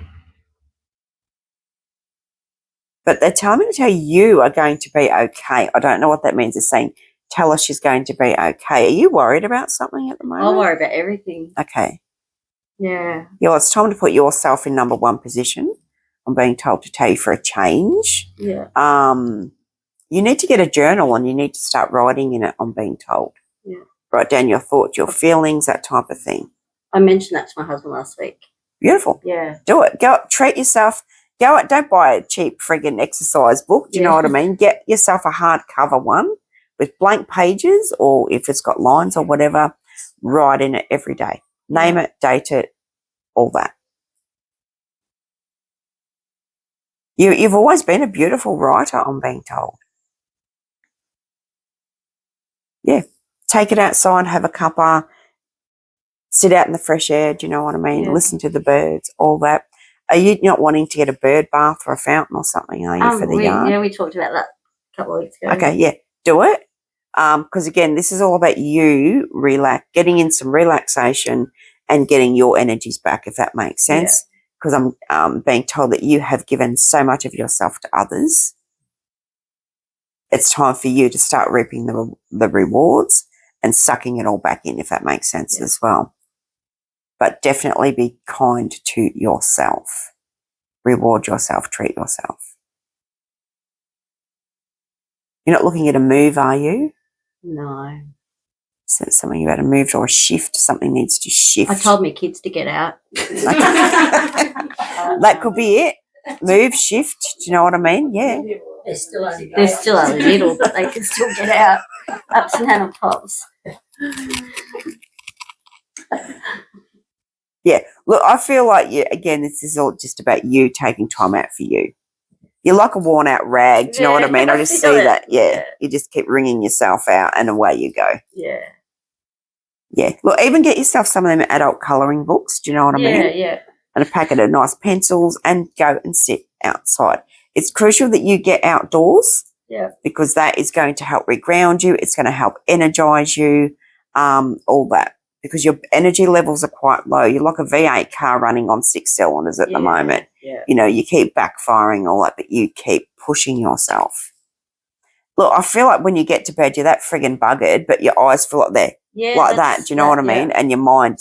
But they're telling me to tell you are going to be okay. I don't know what that means. It's saying, tell her she's going to be okay. Are you worried about something at the moment? I'll worry about everything. Okay. Yeah. Yeah, well, it's time to put yourself in number one position. I'm being told to tell you for a change. Yeah. You need to get a journal and you need to start writing in it, I'm being told. Yeah. Write down your thoughts, your feelings, that type of thing. I mentioned that to my husband last week. Beautiful. Yeah. Do it. Go treat yourself. Go out. Don't buy a cheap friggin' exercise book. Do you know what I mean? Get yourself a hardcover one with blank pages, or if it's got lines or whatever, write in it every day. Name it, date it, all that. You've always been a beautiful writer, I'm being told. Yeah. Take it outside, have a cuppa, sit out in the fresh air, do you know what I mean? Yeah. Listen to the birds, all that. Are you not wanting to get a bird bath or a fountain or something, are you, for the yard? Yeah, we talked about that a couple of weeks ago. Okay, yeah, do it. Because, again, this is all about you getting in some relaxation and getting your energies back, if that makes sense. Because I'm being told that you have given so much of yourself to others. It's time for you to start reaping the rewards and sucking it all back in, if that makes sense as well. But definitely be kind to yourself. Reward yourself, treat yourself. You're not looking at a move, are you? No. So something about a move or a shift, something needs to shift. I told my kids to get out. That could be it. Move, shift, do you know what I mean? Yeah. They're still only They're still a little, but they can still get out. Ups and down tops. Yeah. Look, I feel like, again, this is all just about you taking time out for you. You're like a worn out rag, do you know what I mean? I just see that. Yeah. You just keep wringing yourself out and away you go. Yeah. Yeah. Look, even get yourself some of them adult colouring books, do you know what I mean? Yeah. And a packet of nice pencils and go and sit outside. It's crucial that you get outdoors. Yeah. Because that is going to help reground you. It's going to help energise you, all that. Because your energy levels are quite low. You're like a V8 car running on 6 cylinders at the moment. Yeah. You know, you keep backfiring all that, but you keep pushing yourself. Look, I feel like when you get to bed, you're that friggin' buggered, but your eyes feel like they're like that. Do you know what I mean? And your mind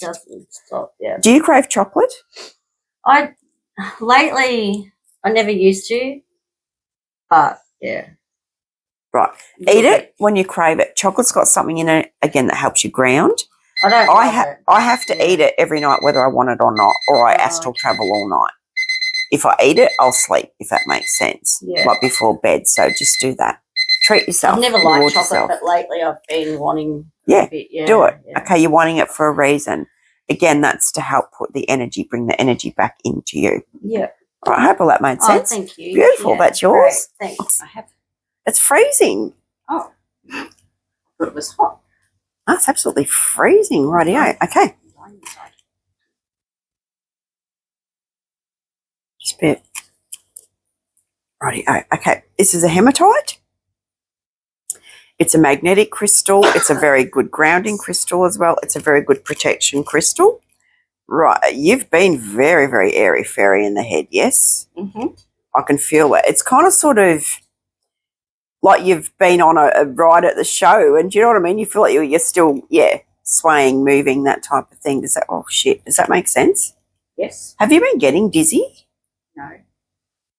doesn't stop. Yeah. Do you crave chocolate? Lately, I never used to, but yeah. Right. Eat it when you crave it. Chocolate's got something in it, again, that helps you ground. I have to eat it every night whether I want it or not, or I astral travel all night. If I eat it, I'll sleep, if that makes sense. Yeah. Like before bed. So just do that. Treat yourself. I've never liked chocolate, yourself. but lately I've been wanting Yeah, a bit. Yeah, do it. Yeah. Okay, you're wanting it for a reason. Again, that's to help bring the energy back into you. Yeah. All right, I hope all that made sense. Oh, thank you. Beautiful. Yeah, That's yours. Great. Thanks. It's freezing. Oh. But it was hot. Oh, it's absolutely freezing. Rightio. Okay. Just a bit. Rightio. Okay. This is a hematite. It's a magnetic crystal. It's a very good grounding crystal as well. It's a very good protection crystal. Right. You've been very, very airy-fairy in the head, yes? Mm-hmm. I can feel it. It's kind of sort of like you've been on a ride at the show, and do you know what I mean? You feel like you're still, swaying, moving, that type of thing. Does that make sense? Yes. Have you been getting dizzy? No.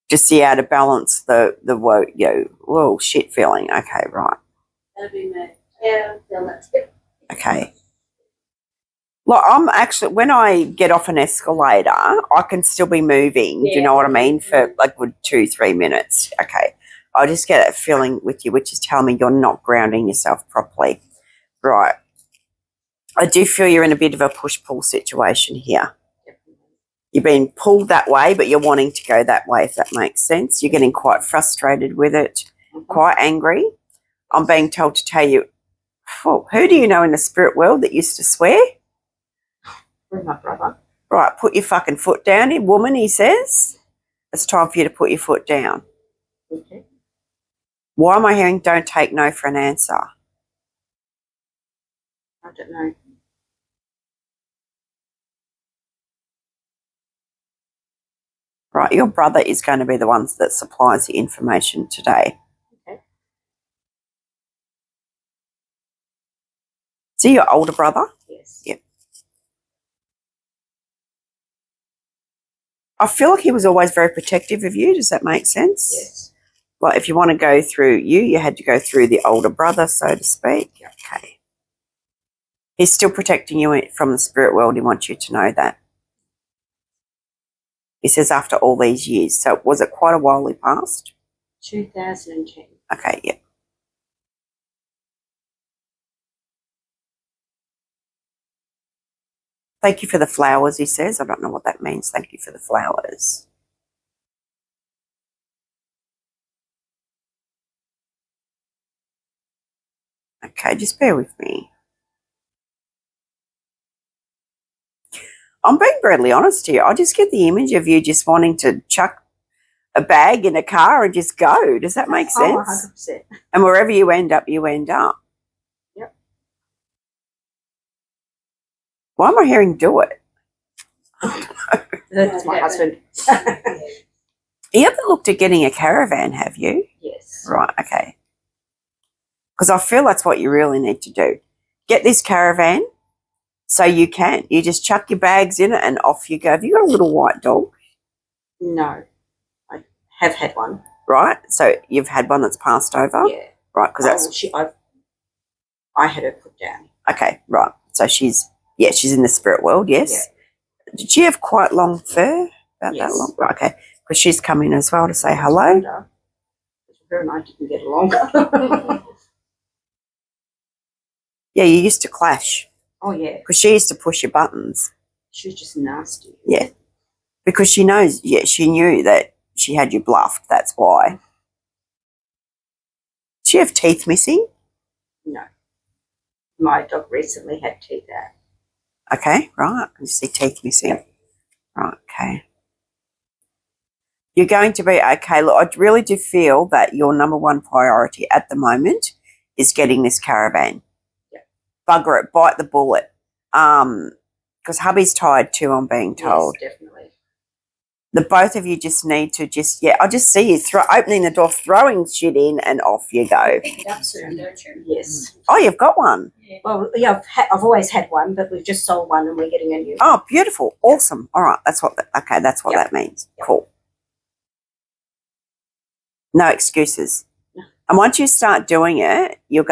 Just to balance the whoa shit feeling. Okay, right. That'll be me. Yeah, feel that's good. Okay. Well, I'm actually, when I get off an escalator, I can still be moving. Do you know what I mean? For like good 2-3 minutes. Okay. I just get that feeling with you, which is telling me you're not grounding yourself properly. Right. I do feel you're in a bit of a push-pull situation here. You're being pulled that way, but you're wanting to go that way, if that makes sense. You're getting quite frustrated with it, quite angry. I'm being told to tell you, who do you know in the spirit world that used to swear? With my brother. Right, put your fucking foot down, woman, he says. It's time for you to put your foot down. Okay. Why am I hearing don't take no for an answer? I don't know. Right, your brother is going to be the one that supplies the information today. Okay. So your older brother? Yes. Yep. I feel like he was always very protective of you. Does that make sense? Yes. Like if you want to go through you had to go through the older brother, so to speak. Okay. He's still protecting you from the spirit world. He wants you to know that. He says after all these years. So was it quite a while he passed? 2010. Okay, yeah. Thank you for the flowers, he says. I don't know what that means. Thank you for the flowers. Okay, just bear with me. I'm being brutally honest here. I just get the image of you just wanting to chuck a bag in a car and just go. Does that make sense? Oh, 100%. And wherever you end up, you end up. Yep. Why am I hearing do it? That's my husband. You haven't looked at getting a caravan, have you? Yes. Right, okay. Because I feel that's what you really need to do. Get this caravan so you can. You just chuck your bags in it and off you go. Have you got a little white dog? No. I have had one. Right, so you've had one that's passed over? Yeah. Right, because that's... I had her put down. Okay, right. So she's in the spirit world, yes. Yeah. Did she have quite long fur? About Yes. that long? Right, okay. Because she's come in as well to say hello. Her and I didn't get along. Yeah, you used to clash. Oh, yeah. Because she used to push your buttons. She was just nasty. Yeah. Because she knew that she had you bluffed. That's why. Does she have teeth missing? No. My dog recently had teeth out. Okay, right. You see teeth missing. Right, okay. You're going to be okay. Look, I really do feel that your number one priority at the moment is getting this caravan. Yeah. Bugger it, bite the bullet. Because hubby's tired too, I'm being told. Yes, definitely. The both of you just need to I just see you opening the door, throwing shit in, and off you go. Yes. Oh, you've got one. Well, yeah, I've always had one, but we've just sold one and we're getting a new one. Oh, beautiful, awesome. All right, that's what that means. Yep. Cool. No excuses. No. And once you start doing it, it's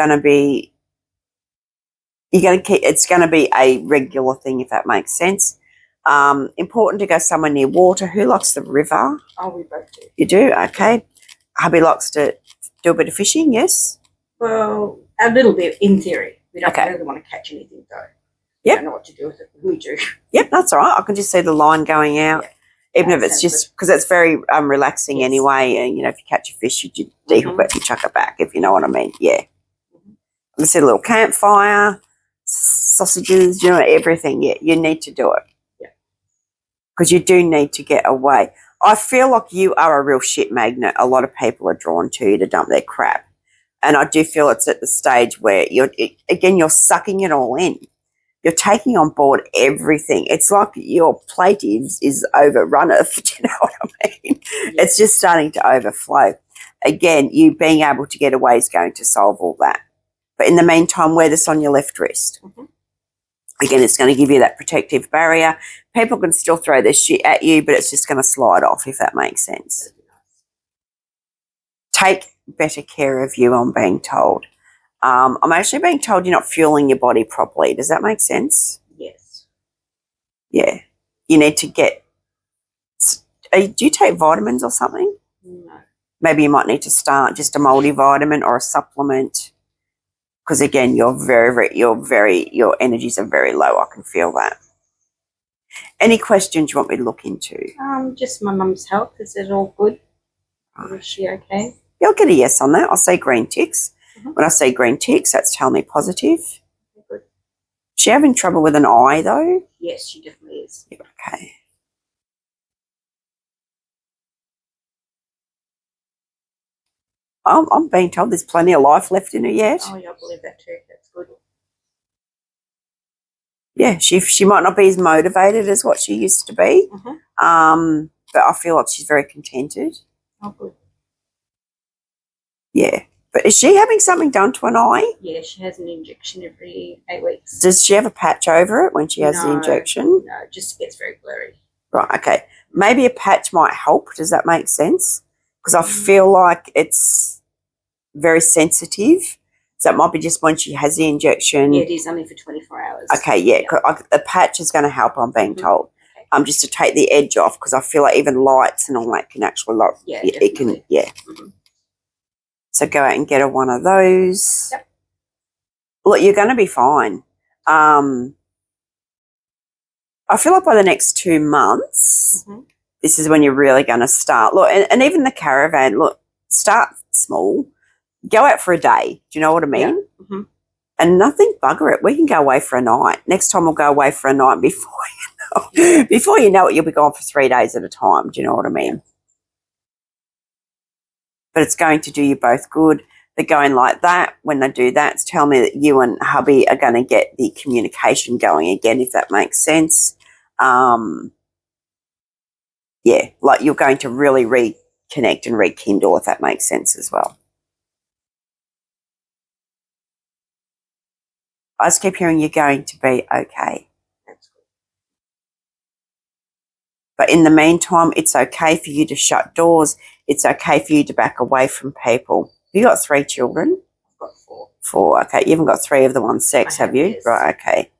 going to be a regular thing, if that makes sense. Important to go somewhere near water. Who likes the river? Oh, we both do. You do? Okay. Hubby likes to do a bit of fishing, yes? Well, a little bit in theory. We don't Okay. really want to catch anything though. Yep. We don't know what to do with it. We do. Yep, that's all right. I can just see the line going out. Yeah. Even if That it's sounds just because it's very relaxing Yes. anyway. And, if you catch a fish, you dehook it and chuck it back, if you know what I mean. Yeah. I see a little campfire, sausages, everything. Yeah, you need to do it. Yeah. Because you do need to get away. I feel like you are a real shit magnet. A lot of people are drawn to you to dump their crap. And I do feel it's at the stage where you're sucking it all in. You're taking on board everything. It's like your plate is overrunneth. Do you know what I mean? Yes. It's just starting to overflow. Again, you being able to get away is going to solve all that. But in the meantime, wear this on your left wrist. Mhm. Again, it's going to give you that protective barrier. People can still throw their shit at you, but it's just going to slide off, if that makes sense. take better care of you, I'm being told. I'm actually being told you're not fueling your body properly. Does that make sense? Yes. Yeah. You need to get... do you take vitamins or something? No. Maybe you might need to start just a multivitamin or a supplement. Because again, your energies are very low. I can feel that. Any questions you want me to look into? Just my mum's health. Is it all good? Is she okay? Yeah, I'll get a yes on that. I'll say green ticks. Mm-hmm. When I say green ticks, that's telling me positive. Good. She having trouble with an eye though? Yes, she definitely is. Yeah, okay. I'm being told there's plenty of life left in her yet. Oh, yeah, I believe that too. That's good. Yeah, she might not be as motivated as what she used to be. Mm-hmm. But I feel like she's very contented. Oh, good. Yeah. But is she having something done to an eye? Yeah, she has an injection every 8 weeks. Does she have a patch over it when she has the injection? No, it just gets very blurry. Right, okay. Maybe a patch might help. Does that make sense? Because I feel like it's very sensitive. So it might be just when she has the injection. Yeah, it is only for 24 hours. Okay, yeah. A patch is going to help, I'm being told. Okay. Just to take the edge off, because I feel like even lights and all that can actually, like, Yeah, it can, definitely. yeah. Mm-hmm. So go out and get her one of those. Yep. Look, you're going to be fine. I feel like by the next 2 months, this is when you're really going to start. Look, and even the caravan, look, start small. Go out for a day. Do you know what I mean? Yeah. Mm-hmm. And nothing, bugger it. We can go away for a night. Next time we'll go away for a night before you know it, you'll be gone for 3 days at a time. Do you know what I mean? But it's going to do you both good. They're going like that. When they do that, it's telling me that you and hubby are going to get the communication going again, if that makes sense. Yeah, like you're going to really reconnect and rekindle, if that makes sense as well. I just keep hearing you're going to be okay. That's good. But in the meantime, it's okay for you to shut doors. It's okay for you to back away from people. You got 3 children? I've got 4. 4, okay. You haven't got 3 of the one sex, have you? Yes. Right, okay.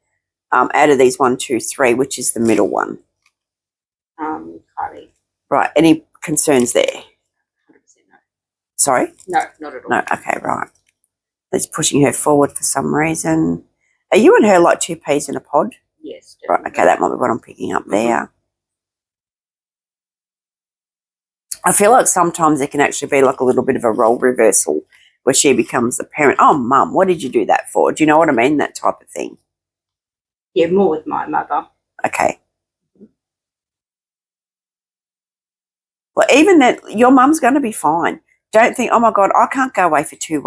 Out of these 1, 2, 3, which is the middle one? Kylie. Right. Any concerns there? 100% no. Sorry? No, not at all. No, okay, right. It's pushing her forward for some reason. Are you and her like 2 peas in a pod? Yes, Right, definitely. okay, that might be what I'm picking up there. I feel like sometimes it can actually be like a little bit of a role reversal where she becomes the parent. Oh, mum, what did you do that for? Do you know what I mean? That type of thing. Yeah, more with my mother. Okay. Well, even that, your mum's going to be fine. Don't think, oh my God, I can't go away for 2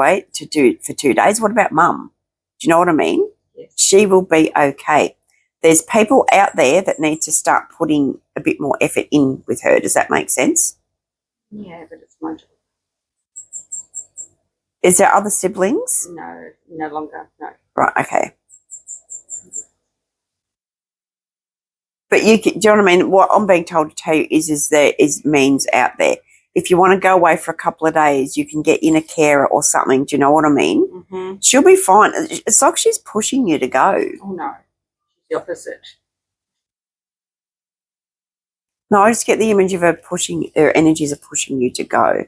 days. What about mum? Do you know what I mean? Yes. She will be okay. There's people out there that need to start putting a bit more effort in with her. Does that make sense? Yeah, but it's my job. Is there other siblings? No, no longer, no. Right, okay. But do you know what I mean? What I'm being told to tell you is there is means out there. If you want to go away for a couple of days, you can get in a carer or something. Do you know what I mean? Mm-hmm. She'll be fine. It's like she's pushing you to go. Oh, no. She's the opposite. No, I just get the image of her pushing, her energies are pushing you to go.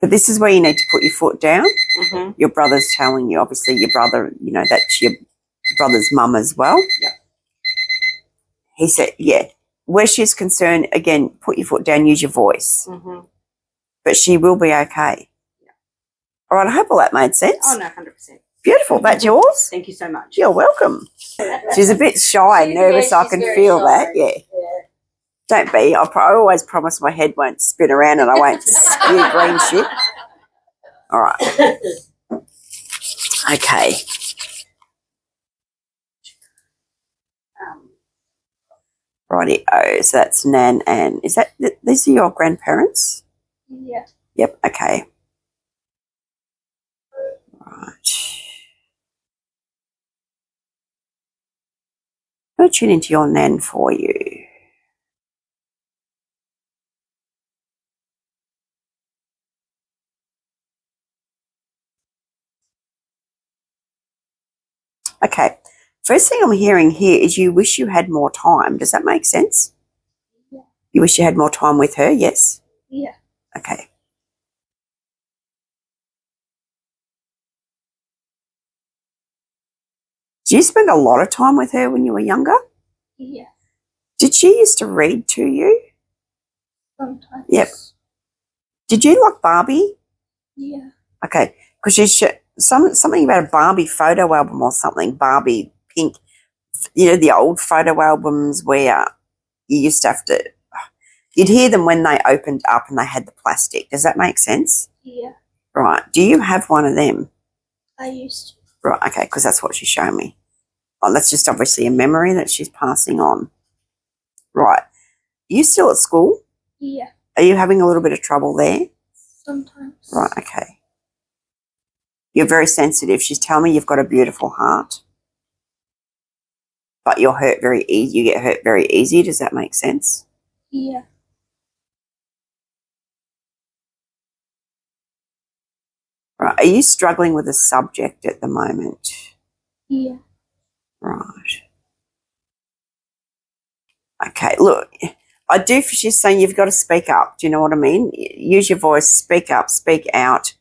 But this is where you need to put your foot down. Mm-hmm. Your brother's telling you, obviously your brother, you know, that's your brother's mum as well. Yep. He said, yeah, where she's concerned, again, put your foot down, use your voice. Mm-hmm. But she will be okay. Yeah. All right, I hope all that made sense. Oh, no, 100%. Beautiful. That's yours? Thank you so much. You're welcome. She's a bit shy and nervous. I can feel that. Yeah. Don't be. I always promise my head won't spin around and I won't spew green shit. All right. Okay. Righty-o. So that's Nan and is that these are your grandparents? Yeah. Yep. Okay. Right. I'm going to tune into your Nan for you. Okay. First thing I'm hearing here is you wish you had more time. Does that make sense? Yeah. You wish you had more time with her, yes? Yeah. Okay. Did you spend a lot of time with her when you were younger? Yeah. Did she used to read to you? Sometimes. Yep. Did you like Barbie? Yeah. Okay, because you should something about a Barbie photo album or something. Barbie pink, the old photo albums where you used to have to. You'd hear them when they opened up and they had the plastic. Does that make sense? Yeah. Right. Do you have one of them? I used to. Right. Okay, because that's what she's showing me. Oh, that's just obviously a memory that she's passing on. Right. Are you still at school? Yeah. Are you having a little bit of trouble there? Sometimes. Right. Okay. You're very sensitive. She's telling me you've got a beautiful heart, but you're hurt very easy. You get hurt very easy. Does that make sense? Yeah. Right. Are you struggling with a subject at the moment? Yeah. Right. Okay. Look, she's saying you've got to speak up. Do you know what I mean? Use your voice, speak up, speak out.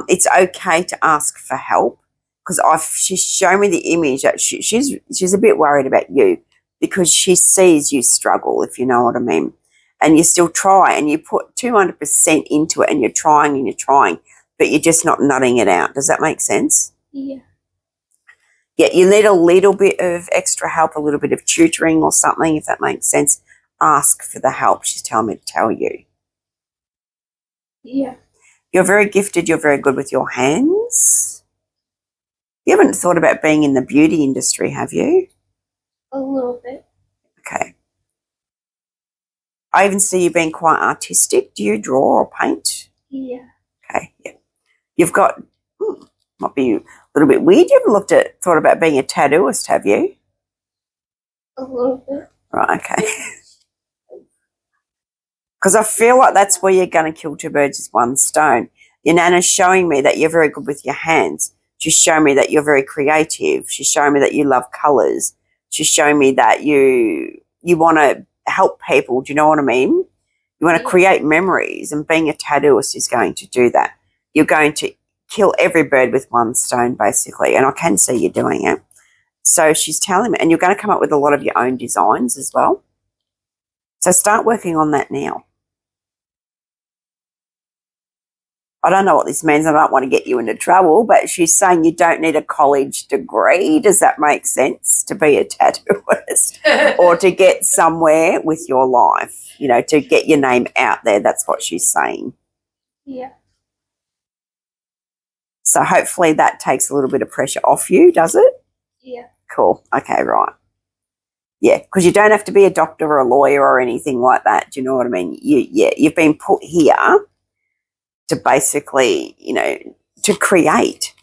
It's okay to ask for help because she's shown me the image that she's a bit worried about you because she sees you struggle, if you know what I mean. And you still try and you put 200% into it and you're trying, but you're just not nutting it out. Does that make sense? Yeah. Yeah, you need a little bit of extra help, a little bit of tutoring or something, if that makes sense. Ask for the help she's telling me to tell you. Yeah. You're very gifted. You're very good with your hands. You haven't thought about being in the beauty industry, have you? A little bit. Okay. I even see you being quite artistic. Do you draw or paint? Yeah. Okay, yeah. You've got, might be a little bit weird. You haven't thought about being a tattooist, have you? A little bit. Right, okay. Because I feel like that's where you're going to kill two birds with one stone. Your Nana's showing me that you're very good with your hands. She's showing me that you're very creative. She's showing me that you love colours. She's showing me that you want to help people. Do you know what I mean? You want to create memories, and being a tattooist is going to do that. You're going to kill every bird with one stone, basically, and I can see you doing it. So she's telling me, and you're going to come up with a lot of your own designs as well. So start working on that now. I don't know what this means. I don't want to get you into trouble, but she's saying you don't need a college degree. Does that make sense, to be a tattooist or to get somewhere with your life, to get your name out there? That's what she's saying. Yeah. So hopefully that takes a little bit of pressure off you, does it? Yeah. Cool. Okay, right. Yeah, because you don't have to be a doctor or a lawyer or anything like that. Do you know what I mean? You've been put here to basically, to create,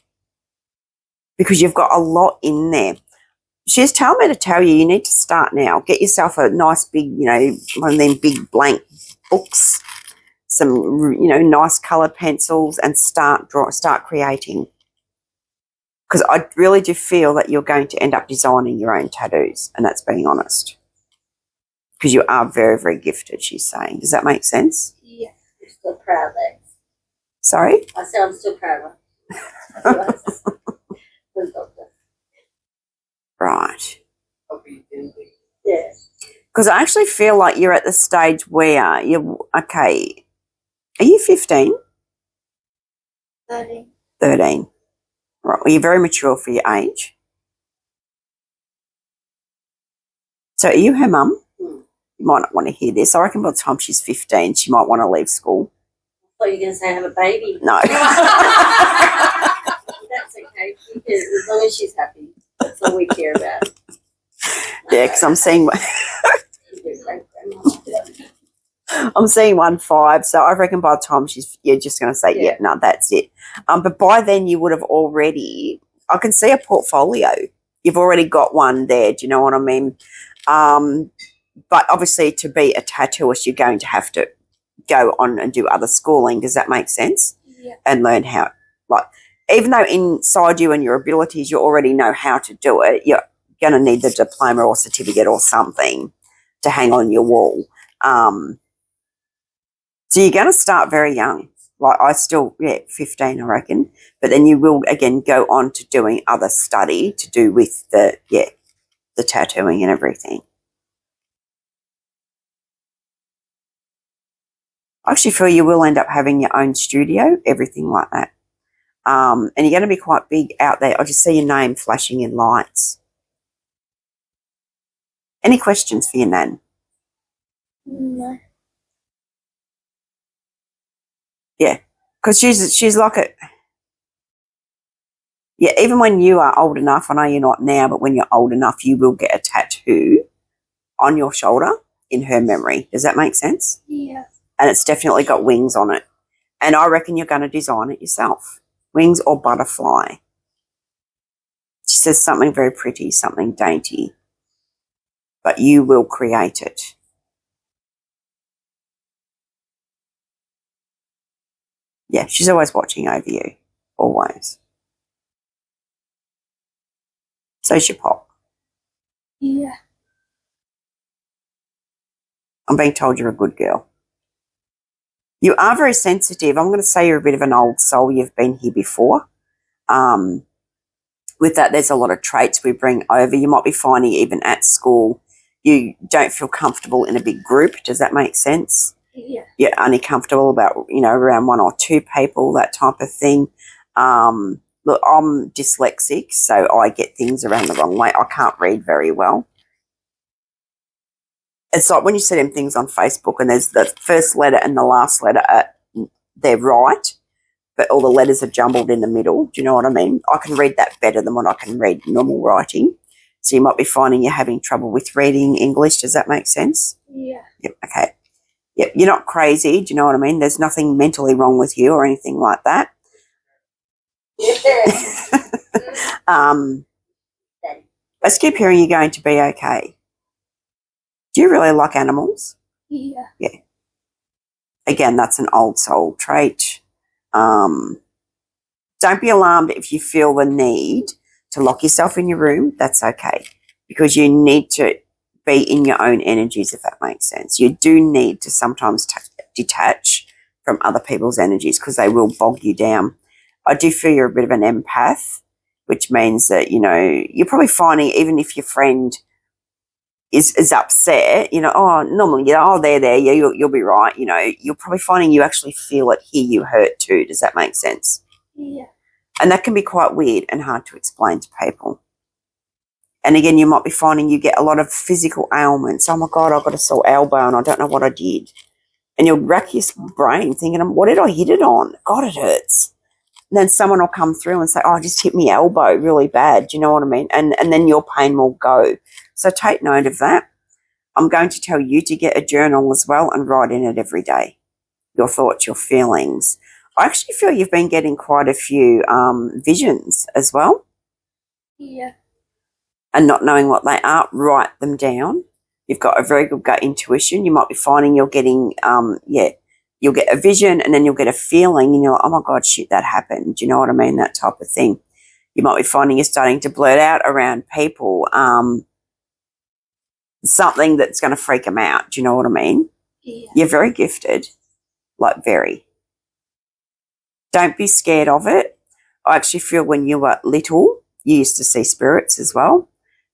because you've got a lot in there. She's telling me to tell you need to start now. Get yourself a nice big, one of them big blank books, some, nice coloured pencils, and start creating. Because I really do feel that you're going to end up designing your own tattoos, and that's being honest. Because you are very, very gifted, she's saying. Does that make sense? Yeah. I'm still proud of that. Sorry? I said I'm still proud of her. Right. Yeah. Because I actually feel like you're at the stage where okay, are you 15? 13. 13. Right, well, you're very mature for your age. So are you her mum? You might not want to hear this. I reckon by the time she's 15, she might want to leave school. I thought you were going to say have a baby. No. That's okay. As long as she's happy. That's all we care about. Yeah, because I'm seeing 1.5, so I reckon by the time you're just going to say, yeah, no, that's it. But by then you would have already, I can see a portfolio. You've already got one there. Do you know what I mean? But obviously to be a tattooist, you're going to have to go on and do other schooling. Does that make sense? Yeah. And learn how, even though inside you and your abilities you already know how to do it, you're going to need the diploma or certificate or something to hang on your wall. So you're going to start very young. Like I still, 15, I reckon. But then you will, again, go on to doing other study to do with the tattooing and everything. I actually feel you will end up having your own studio, everything like that. And you're going to be quite big out there. I just see your name flashing in lights. Any questions for your nan? No. Yeah, because she's like a... Yeah, even when you are old enough, I know you're not now, but when you're old enough, you will get a tattoo on your shoulder in her memory. Does that make sense? Yeah. And it's definitely got wings on it. And I reckon you're going to design it yourself. Wings or butterfly. She says something very pretty, something dainty. But you will create it. Yeah, she's always watching over you. Always. So's your pop. Yeah. I'm being told you're a good girl. You are very sensitive. I'm going to say you're a bit of an old soul. You've been here before. With that, there's a lot of traits we bring over. You might be finding even at school you don't feel comfortable in a big group. Does that make sense? Yeah. You're only comfortable about, around one or two people, that type of thing. Look, I'm dyslexic, so I get things around the wrong way. I can't read very well. It's like when you see them things on Facebook and there's the first letter and the last letter, they're right, but all the letters are jumbled in the middle. Do you know what I mean? I can read that better than what I can read normal writing. So you might be finding you're having trouble with reading English. Does that make sense? Yeah. Yep, okay. Yep, you're not crazy. Do you know what I mean? There's nothing mentally wrong with you or anything like that. I just keep hearing you're going to be okay. Do you really like animals? Yeah. Yeah. Again, that's an old soul trait. Don't be alarmed if you feel the need to lock yourself in your room. That's okay, because you need to be in your own energies, if that makes sense. You do need to sometimes detach from other people's energies because they will bog you down. I do feel you're a bit of an empath, which means that, you're probably finding even if your friend is upset, normally, they're there, yeah, you'll be right, you're probably finding you actually feel it, hear you hurt too. Does that make sense? Yeah. And that can be quite weird and hard to explain to people. And again, you might be finding you get a lot of physical ailments. Oh my God, I've got a sore elbow and I don't know what I did. And you'll rack your brain thinking, what did I hit it on? God, it hurts. And then someone will come through and say, I just hit my elbow really bad. Do you know what I mean? And then your pain will go. So take note of that. I'm going to tell you to get a journal as well and write in it every day. Your thoughts, your feelings. I actually feel you've been getting quite a few visions as well. Yeah. And not knowing what they are, write them down. You've got a very good gut intuition. You might be finding you're getting, you'll get a vision and then you'll get a feeling and you're like, oh my God, shit, that happened. Do you know what I mean? That type of thing. You might be finding you're starting to blurt out around people something that's going to freak them out. Do you know what I mean? Yeah. You're very gifted, like very. Don't be scared of it. I actually feel when you were little, you used to see spirits as well.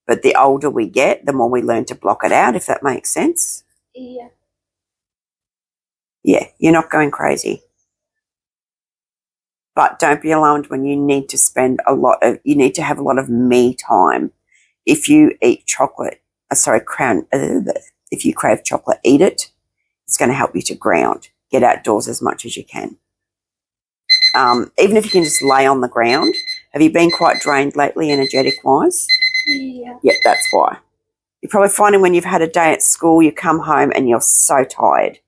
But the older we get, the more we learn to block it out, if that makes sense. Yeah. Yeah, you're not going crazy. But don't be alarmed when you need to you need to have a lot of me time. If you eat chocolate, if you crave chocolate, eat it. It's going to help you to ground. Get outdoors as much as you can. Even if you can just lay on the ground. Have you been quite drained lately, energetic-wise? Yeah. Yep, that's why. You're probably finding when you've had a day at school, you come home and you're so tired.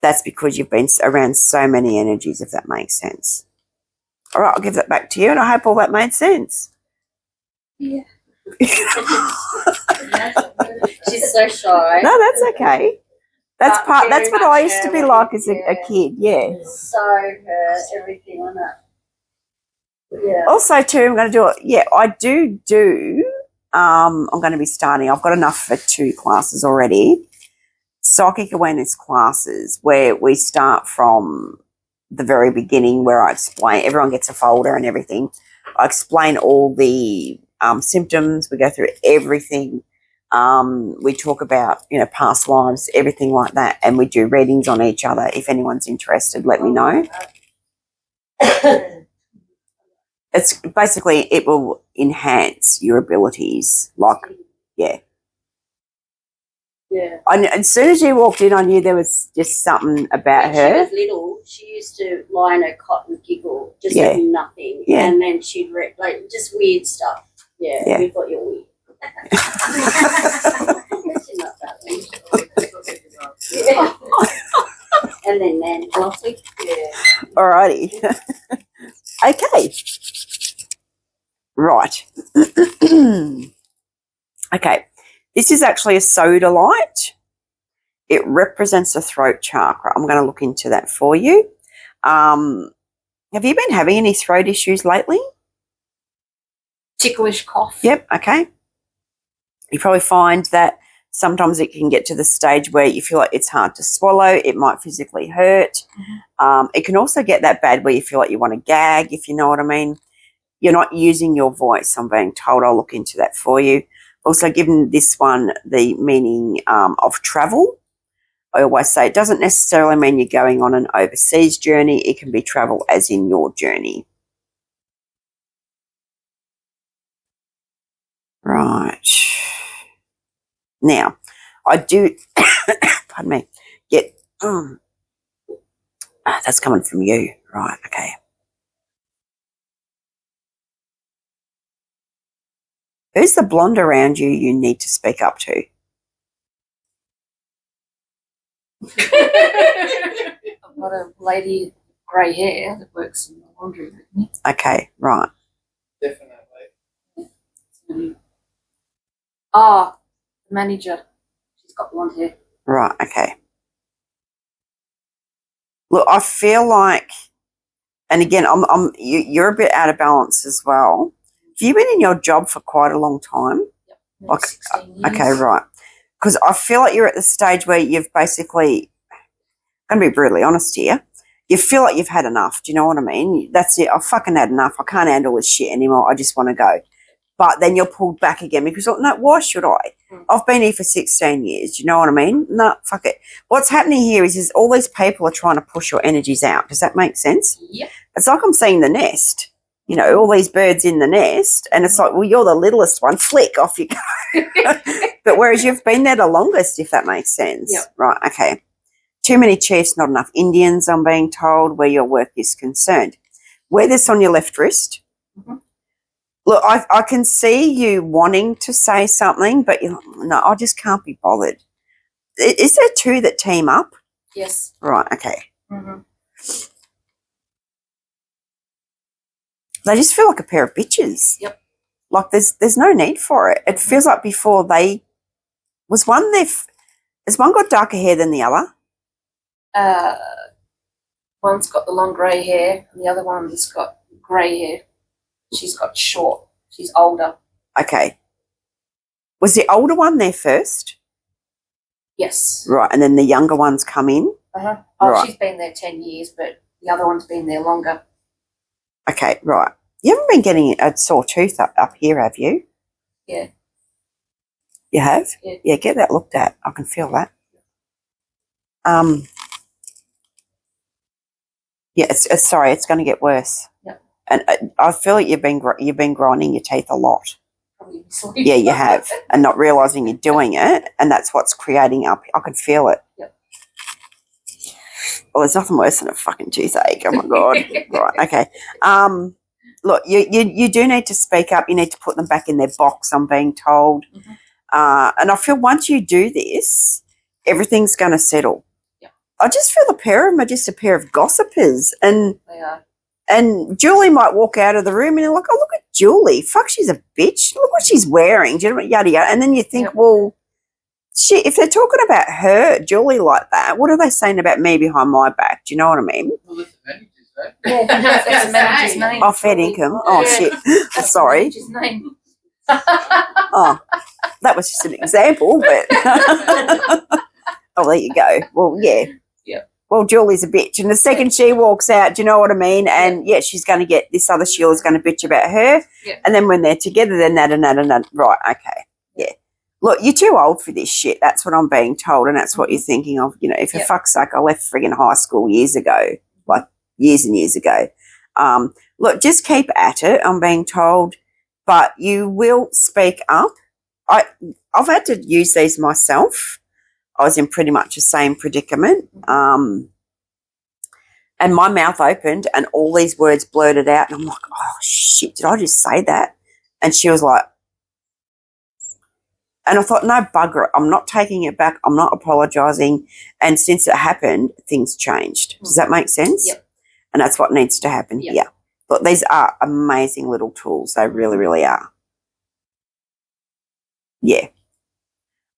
That's because you've been around so many energies, if that makes sense. All right, I'll give that back to you, and I hope all that made sense. Yeah. She's so shy. No, that's okay. That's Very what I much used to her be way, like as a yeah. kid, yeah. So her, everything on it. Yeah. Also, too, I'm going to do it. Yeah, I do. I'm going to be starting. I've got enough for 2 classes already. Psychic awareness classes where we start from the very beginning, where I explain. Everyone gets a folder and everything. I explain all the symptoms. We go through everything. We talk about past lives, everything like that, and we do readings on each other. If anyone's interested, let me know. It's basically, it will enhance your abilities. Like, yeah. Yeah. As soon as you walked in, I knew there was just something about When she her. was little, she used to lie in her cot and giggle, just Yeah. at nothing. Yeah. And then she'd read, like, just weird stuff. Yeah, Yeah. we thought you're weird. She's not that weird. Yeah. And then Glossy. Yeah. Alrighty. Okay. Right. Okay. This is actually a soda light. It represents the throat chakra. I'm going to look into that for you. Have you been having any throat issues lately? Ticklish cough. Yep. Okay. You probably find that sometimes it can get to the stage where you feel like it's hard to swallow. It might physically hurt. It can also get that bad where you feel like you want to gag, if you know what I mean. You're not using your voice, I'm being told. I'll look into that for you. Also, given this one the meaning of travel, I always say it doesn't necessarily mean you're going on an overseas journey. It can be travel as in your journey. Right. Now, I do, pardon me, get, that's coming from you. Right, okay. Who's the blonde around you need to speak up to? I've got a lady grey hair that works in the laundry with me. Okay, right. Definitely. The manager. She's got blonde hair. Right, okay. Look, I feel like, and again, you're a bit out of balance as well. Have you been in your job for quite a long time? Yep. Like, 16 years. okay, right. Because I feel like you're at the stage where you've basically, I'm going to be brutally honest here, you feel like you've had enough. Do you know what I mean? That's it. I've fucking had enough. I can't handle this shit anymore. I just want to go. But then you're pulled back again because, no, why should I? I've been here for 16 years. Do you know what I mean? No, fuck it. What's happening here is all these people are trying to push your energies out. Does that make sense? Yep. It's like I'm seeing the nest, all these birds in the nest, and it's like, well, you're the littlest one. Flick, off you go. But whereas you've been there the longest, if that makes sense. Yep. Right, okay. Too many chiefs, not enough Indians, I'm being told, where your work is concerned. Wear this on your left wrist. Mm-hmm. Look, I can see you wanting to say something, but no, I just can't be bothered. Is there 2 that team up? Yes. Right, okay. Mm-hmm. They just feel like a pair of bitches. Yep. Like there's no need for it. It feels like before has one got darker hair than the other? One's got the long grey hair and the other one's got grey hair. She's got short. She's older. Okay. Was the older one there first? Yes. Right, and then the younger ones come in? Uh-huh. Oh, Right. she's been there 10 years, but the other one's been there longer. Okay, right. You haven't been getting a sore tooth up here, have you? Yeah. You have? Yeah. Yeah, get that looked at. I can feel that. Yeah, it's sorry, it's going to get worse. Yep. And I feel like you've been grinding your teeth a lot. Probably sleep. Yeah, you have, and not realising you're doing it, and that's what's creating up. I can feel it. Yep. Well, there's nothing worse than a fucking toothache. Oh my god! Right, okay. Look, you do need to speak up. You need to put them back in their box. I'm being told, Mhm. And I feel once you do this, everything's going to settle. Yep. I just feel the pair of them are just a pair of gossipers, and. They are. And Julie might walk out of the room and you're like, oh, look at Julie. Fuck, she's a bitch. Look what she's wearing. Do you know what, yada, yada. And then you think, Yep. well, shit, if they're talking about her, Julie, like that, what are they saying about me behind my back? Do you know what I mean? Well, that's the manager's Yeah, that's the manager's name. Oh, fair income. Oh, Yeah. shit. That's the Sorry. manager's name. Oh, that was just an example, but oh, there you go. Well, yeah. Yep. Well, Julie's a bitch, and the second she walks out, do you know what I mean? And yeah, she's going to get this other Sheila's going to bitch about her, and then when they're together, then that and that and that. Right? Okay. Yeah. Look, you're too old for this shit. That's what I'm being told, and that's what you're thinking of. You know, if for fuck's sake, I left friggin' high school years ago, like years and years ago. Look, just keep at it. I'm being told, but you will speak up. I've had to use these myself. I was in pretty much the same predicament. And my mouth opened and all these words blurted out. And I'm like, oh, shit, did I just say that? And she was like, and I thought, no, bugger it. I'm not taking it back. I'm not apologising. And since it happened, things changed. Does that make sense? Yep. And that's what needs to happen here. But these are amazing little tools. They really, really are. Yeah.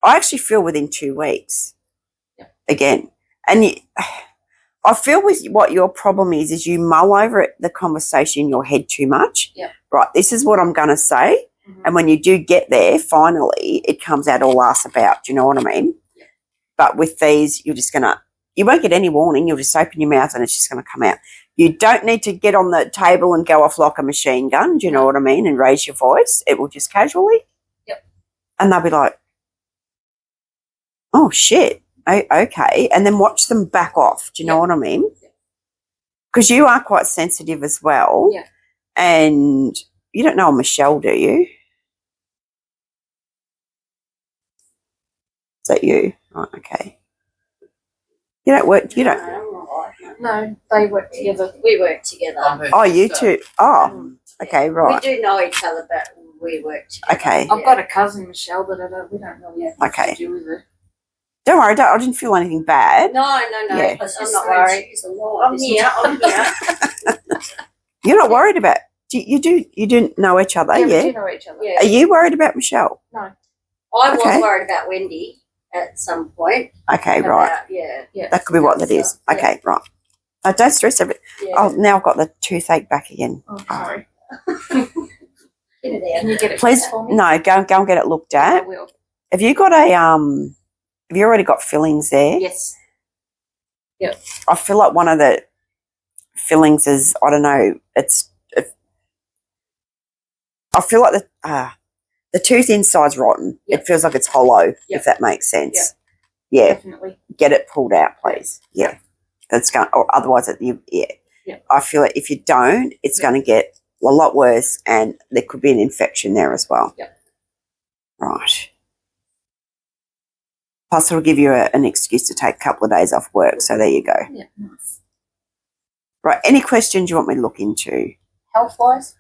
I actually feel within 2 weeks. Again. And I feel with what your problem is you mull over it, the conversation in your head too much. Right, this is what I'm going to say. And when you do get there, finally, it comes out all ass about. Do you know what I mean? But with these, you're just going to, you won't get any warning. You'll just open your mouth and it's just going to come out. You don't need to get on the table and go off like a machine gun. Do you know what I mean? And raise your voice. It will just casually. And they'll be like, oh, shit. Okay. And then watch them back off. Do you know what I mean? Because you are quite sensitive as well. And you don't know Michelle, do you? Is that you? Right, okay. You don't work, you don't. No, they work together. We work together. Oh, you two. Oh, okay, right. We do know each other, but we work together. Okay. I've got a cousin, Michelle, but we don't really have Okay. to do with her. Don't worry, I didn't feel anything bad. No. Yeah. I'm not worried. I'm here. You're not worried about, you do know each other, We do know each other. Yeah. Are you worried about Michelle? No. I Okay. was worried about Wendy at some point. Okay, right. Yeah. That could be what that is. Okay, right. Don't stress over it. Yeah. Oh, now I've got the toothache back again. Oh, sorry. Get it out. Can you get it Please, fixed for me? no, go and get it looked I at. will. Have you got a have you already got fillings there? Yes. I feel like one of the fillings is, I don't know, I feel like the tooth inside's rotten. Yep. It feels like it's hollow, Yep. if that makes sense. Yep. Yeah, Definitely. get it pulled out, please. Yeah, that's going. Or otherwise, Yep. I feel like if you don't, it's going to get a lot worse, and there could be an infection there as well. Yep. Right. Plus, it'll give you an excuse to take a couple of days off work. So there you go. Yeah. Nice. Right. Any questions you want me to look into? Health wise?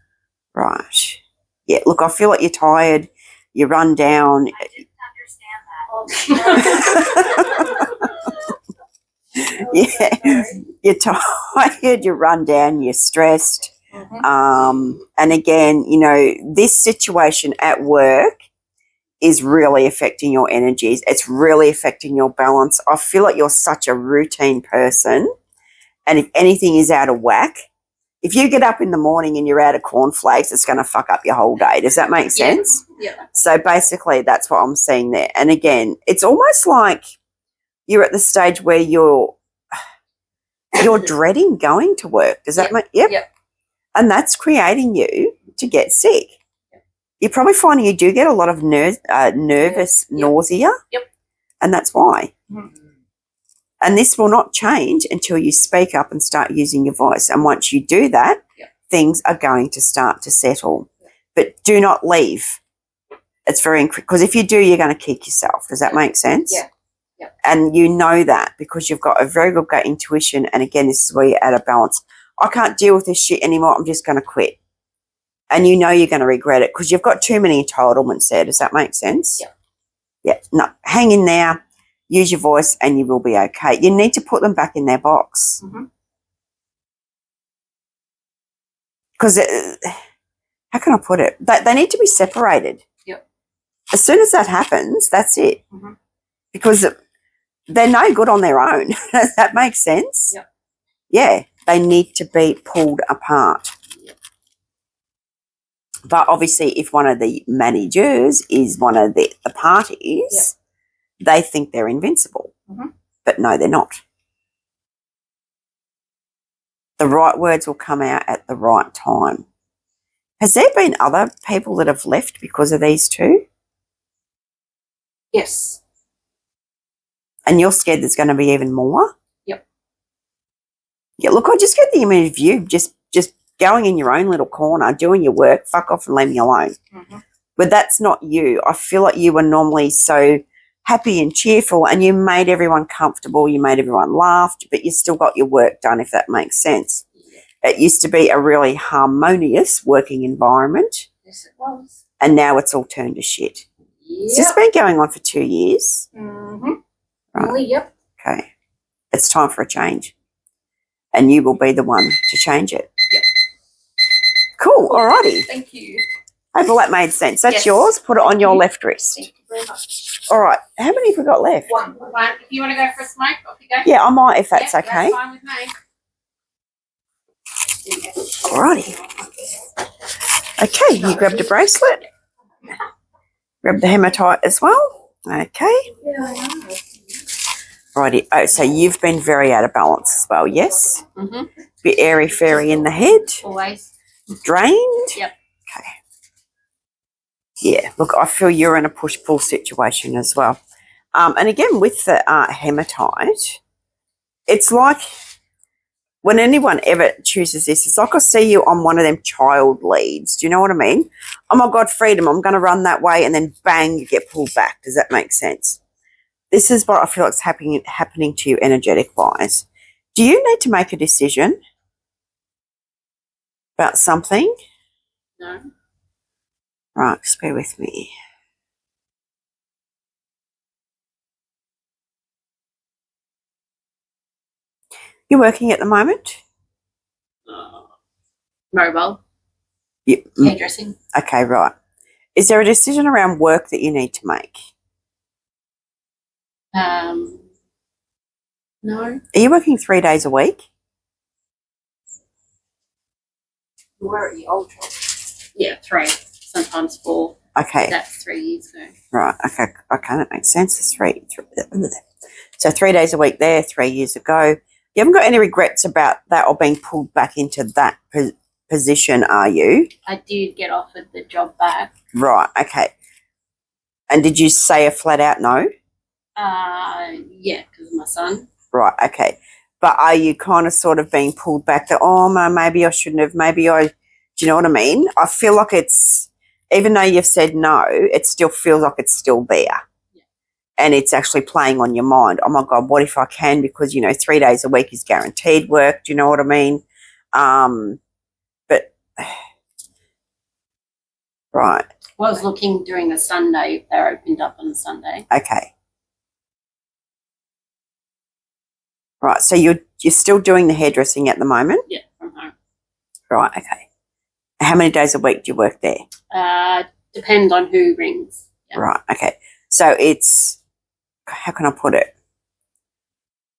Right. Yeah. Look, I feel like you're tired. You run down. Yeah, you're tired, you're run down, you're stressed. And again, you know, this situation at work is really affecting your energies. It's really affecting your balance. I feel like you're such a routine person. And if anything is out of whack, if you get up in the morning and you're out of cornflakes, it's going to fuck up your whole day. Does that make sense? Yeah. So basically that's what I'm seeing there. And again, it's almost like you're at the stage where you're dreading going to work. Does that make Yep. And that's creating you to get sick. You're probably finding you do get a lot of nervous nausea. Yep. And that's why. Mhm. And this will not change until you speak up and start using your voice. And once you do that, things are going to start to settle. But do not leave. It's very, because if you do, you're going to kick yourself. Does that make sense? Yeah. Yeah. And you know that because you've got a very good gut intuition. And again, this is where you're out of balance. I can't deal with this shit anymore. I'm just going to quit. And you know you're going to regret it because you've got too many entitlements there. Does that make sense? Yeah. Yeah. No, hang in there. Use your voice and you will be okay. You need to put them back in their box. Because, how can I put it? They need to be separated. Yep. As soon as that happens, that's it. Mhm. Because they're no good on their own. Does that make sense? Yep. Yeah. they need to be pulled apart. But obviously, if one of the managers is one of the parties, they think they're invincible. Mm-hmm. But no, they're not. The right words will come out at the right time. Has there been other people that have left because of these two? Yes. And you're scared there's going to be even more? Yep. Yeah, look, I just get the image of you just going in your own little corner, doing your work, fuck off and leave me alone. Mm-hmm. But that's not you. I feel like you were normally so happy and cheerful and you made everyone comfortable, you made everyone laugh, but you still got your work done, if that makes sense. Yeah. It used to be a really harmonious working environment. Yes, it was. And now it's all turned to shit. Yep. Has this been going on for 2 years? Mm-hmm. Right. Really, yep. Okay. It's time for a change. And you will be the one to change it. Yep. Cool. Alrighty. Thank you. Hope all that made sense. That's Yes. yours. Put it on your left wrist. Thank you very much. All right. How many have we got left? One. If you want to go for a smoke, off you go. Yeah, I might if that's okay. That's fine with me. Alrighty. Okay, you grabbed a bracelet. Grab the hematite as well. Okay. Yeah, I know. Righty. Oh, so you've been very out of balance as well, yes? Mm-hmm. Bit airy-fairy in the head. Always. Drained. Yep. Okay. Yeah, look, I feel you're in a push-pull situation as well. And again, with the hematite, it's like when anyone ever chooses this, it's like I see you on one of them child leads. Do you know what I mean? Oh, my God, freedom, I'm going to run that way, and then bang, you get pulled back. Does that make sense? This is what I feel like is happening to you energetic-wise. Do you need to make a decision about something? No. Right, just bear with me. You're working at the moment? Mobile. You, Hairdressing. okay, right. Is there a decision around work that you need to make? No. Are you working 3 days a week? We're at the old job. Yeah, 3. Sometimes 4. Okay, That's 3 years ago. right. Okay, that makes sense. It's three. So 3 days a week there, 3 years ago. You haven't got any regrets about that or being pulled back into that position, are you? I did get offered the job back. Right, okay. And did you say a flat out no? Yeah, because of my son. Right, okay. But are you kind of sort of being pulled back that, oh, no, maybe I shouldn't have, do you know what I mean? I feel like it's, even though you've said no, it still feels like it's still there. Yeah. And it's actually playing on your mind. Oh, my God, what if I can? Because, 3 days a week is guaranteed work. Do you know what I mean? But, right. I was looking during a Sunday if they're opened up on a Sunday. Okay. Right, so you're still doing the hairdressing at the moment? Yeah, from home. Right, okay. How many days a week do you work there? Depends on who rings. Yeah. Right, okay. So it's, how can I put it?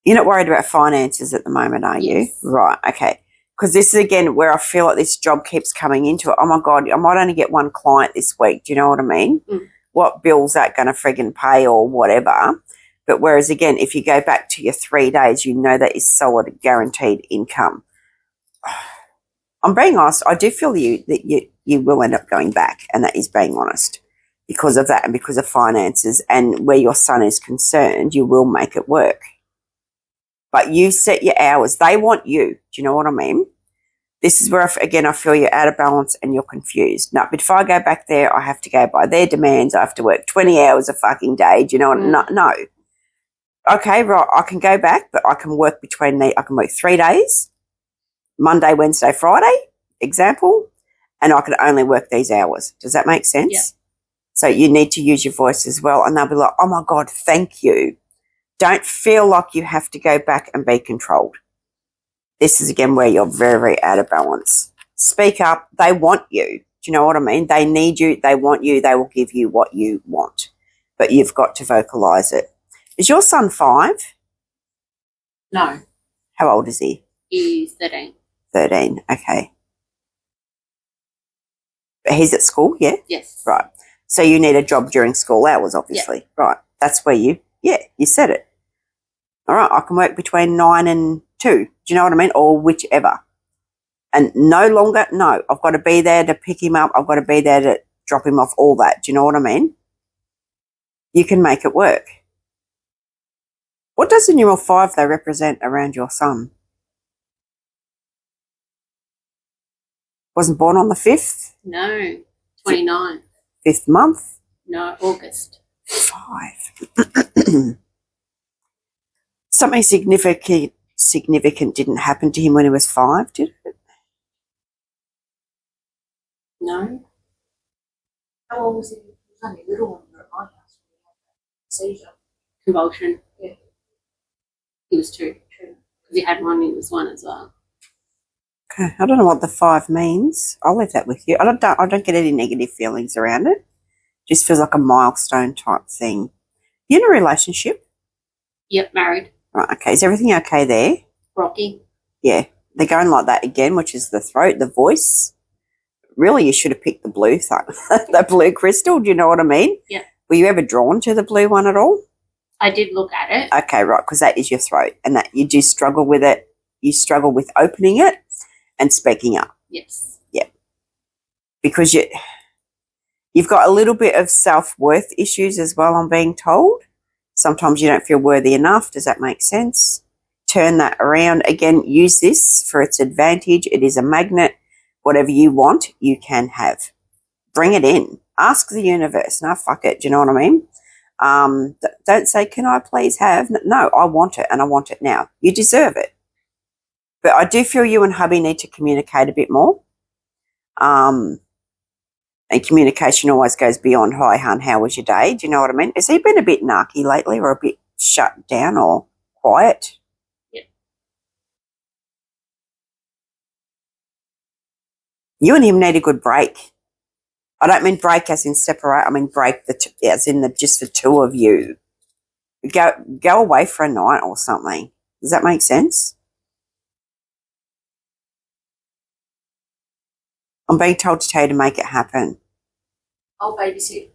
You're not worried about finances at the moment, are Yes. you? Right, okay. Because this is, again, where I feel like this job keeps coming into it. Oh, my God, I might only get one client this week. Do you know what I mean? Mm. What bill's that going to friggin' pay or whatever? But whereas, again, if you go back to your 3 days, you know that is solid guaranteed income. I'm being honest. I do feel that you will end up going back, and that is being honest. Because of that and because of finances and where your son is concerned, you will make it work. But you set your hours. They want you. Do you know what I mean? This is where, again, I feel you're out of balance and you're confused. No, but if I go back there, I have to go by their demands. I have to work 20 hours a fucking day. Do you know what? No. Okay, right, I can go back, but I can work I can work 3 days, Monday, Wednesday, Friday, example, and I can only work these hours. Does that make sense? Yeah. So you need to use your voice as well, and they'll be like, oh, my God, thank you. Don't feel like you have to go back and be controlled. This is, again, where you're very, very out of balance. Speak up. They want you. Do you know what I mean? They need you. They want you. They will give you what you want, but you've got to vocalise it. Is your son 5? No. How old is he? He's 13. 13, okay. But he's at school, yeah? Yes. Right. So you need a job during school hours, obviously. Right. That's where you said it. All right, I can work between 9 and 2. Do you know what I mean? Or whichever. And no longer, no, I've got to be there to pick him up. I've got to be there to drop him off, all that. Do you know what I mean? You can make it work. What does the numeral 5, though, represent around your son? Wasn't born on the 5th? No, 29. 5th month? No, August. 5. Something significant didn't happen to him when he was 5, did it? No. How old was he? He was only a little one at my house when he had that seizure. Convulsion. Yeah. He was 2. Because he had one when he was 1 as well. Okay, I don't know what the 5 means. I'll leave that with you. I don't get any negative feelings around it. Just feels like a milestone type thing. You in a relationship? Yep, married. Right, okay. Is everything okay there? Rocky. Yeah. They're going like that again, which is the throat, the voice. Really, you should have picked the blue thing, the blue crystal. Do you know what I mean? Yeah. Were you ever drawn to the blue one at all? I did look at it. Okay, right, because that is your throat, and that you do struggle with it. You struggle with opening it and speaking up. Yes. Yeah. Because you've got a little bit of self-worth issues as well, I'm being told. Sometimes you don't feel worthy enough. Does that make sense? Turn that around. Again, use this for its advantage. It is a magnet. Whatever you want, you can have. Bring it in. Ask the universe. No, fuck it. Do you know what I mean? Don't say, can I please have? No, I want it, and I want it now. You deserve it. But I do feel you and hubby need to communicate a bit more. And communication always goes beyond, hi, hun, how was your day? Do you know what I mean? Has he been a bit narky lately, or a bit shut down or quiet? Yeah. You and him need a good break. I don't mean break as in separate. I mean break as in just the two of you. Go away for a night or something. Does that make sense? I'm being told to tell you to make it happen. I'll babysit.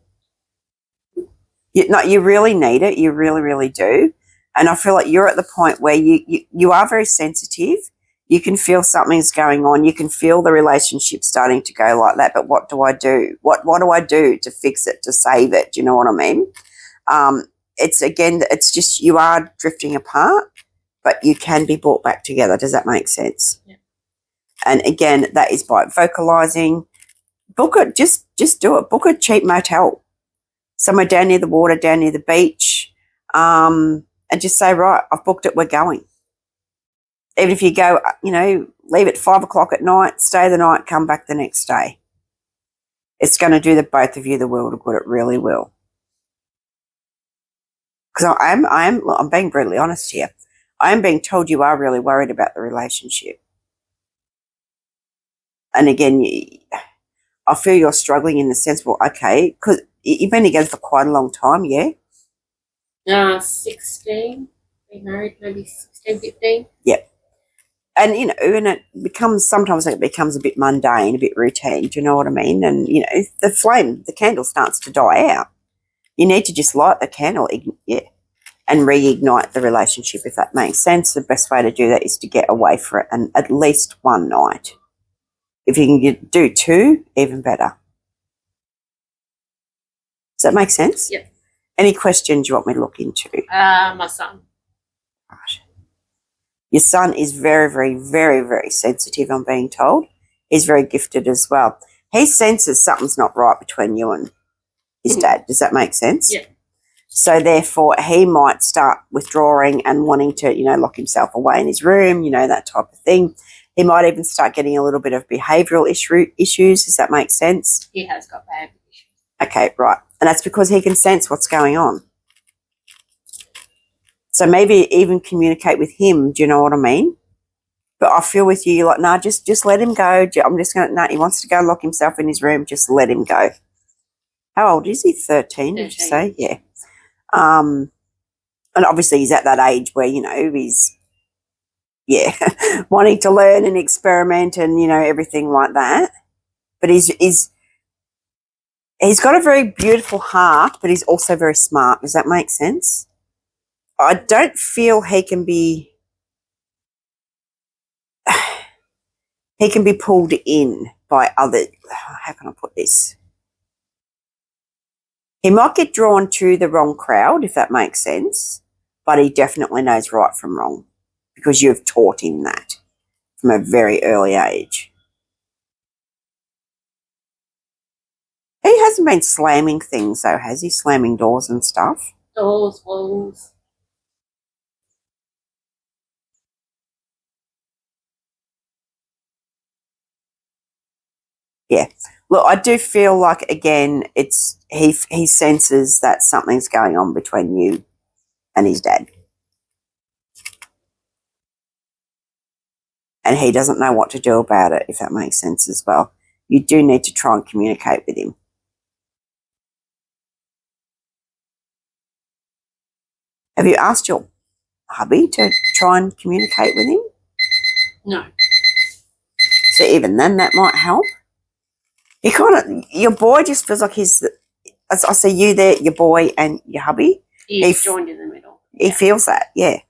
You really need it. You really, really do. And I feel like you're at the point where you are very sensitive. You can feel something's going on. You can feel the relationship starting to go like that. But what do I do? What do I do to fix it, to save it? Do you know what I mean? It's just you are drifting apart, but you can be brought back together. Does that make sense? Yeah. And again, that is by vocalizing. Book it. Just do it. Book a cheap motel somewhere down near the water, down near the beach, and just say, right, I've booked it. We're going. Even if you go, leave at 5 o'clock at night, stay the night, come back the next day. It's going to do the both of you the world of good. It really will. Because I'm being brutally honest here. I am being told you are really worried about the relationship. And again, I feel you're struggling in the sense, well, okay, because you've been together for quite a long time, yeah? 16. Been married maybe 16, 15. Yep. And, and it becomes, sometimes it becomes a bit mundane, a bit routine, do you know what I mean? And, the candle starts to die out. You need to just light the candle, and reignite the relationship, if that makes sense. The best way to do that is to get away for it and at least one night. If you can do 2, even better. Does that make sense? Yep. Any questions you want me to look into? My son. Right. Your son is very, very, very, very sensitive, I'm being told. He's very gifted as well. He senses something's not right between you and his dad. Does that make sense? Yeah. So therefore, he might start withdrawing and wanting to, lock himself away in his room, that type of thing. He might even start getting a little bit of behavioural issues. Does that make sense? He has got behavioural issues. Okay, right. And that's because he can sense what's going on. So maybe even communicate with him, do you know what I mean? But I feel with you, you're like, nah, just let him go. I'm just going to, he wants to go lock himself in his room, just let him go. How old is he? 13, did you say? Yeah. And obviously he's at that age where, he's, yeah, wanting to learn and experiment and, you know, everything like that. But he's got a very beautiful heart, but he's also very smart. Does that make sense? I don't feel he can be pulled in by other, how can I put this? He might get drawn to the wrong crowd, if that makes sense, but he definitely knows right from wrong because you've taught him that from a very early age. He hasn't been slamming things though, has he? Slamming doors and stuff. Doors, walls. Yeah. Look, I do feel like, again, it's he senses that something's going on between you and his dad. And he doesn't know what to do about it, if that makes sense as well. You do need to try and communicate with him. Have you asked your hubby to try and communicate with him? No. So even then, that might help. You your boy just feels like he's, as I say, you there, your boy and your hubby. He's joined in the middle. He feels that, yeah.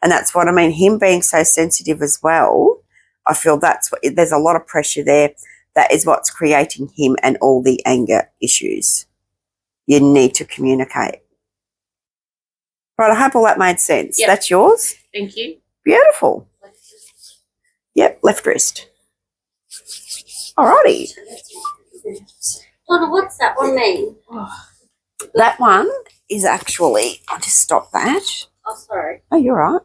And that's what I mean. Him being so sensitive as well, I feel there's a lot of pressure there. That is what's creating him and all the anger issues. You need to communicate. Right, I hope all that made sense. Yep. That's yours? Thank you. Beautiful. Yep, left wrist. Alrighty. Donna, what's that one mean? That one is actually, I'll just stop that. Oh, sorry. Oh, you're right.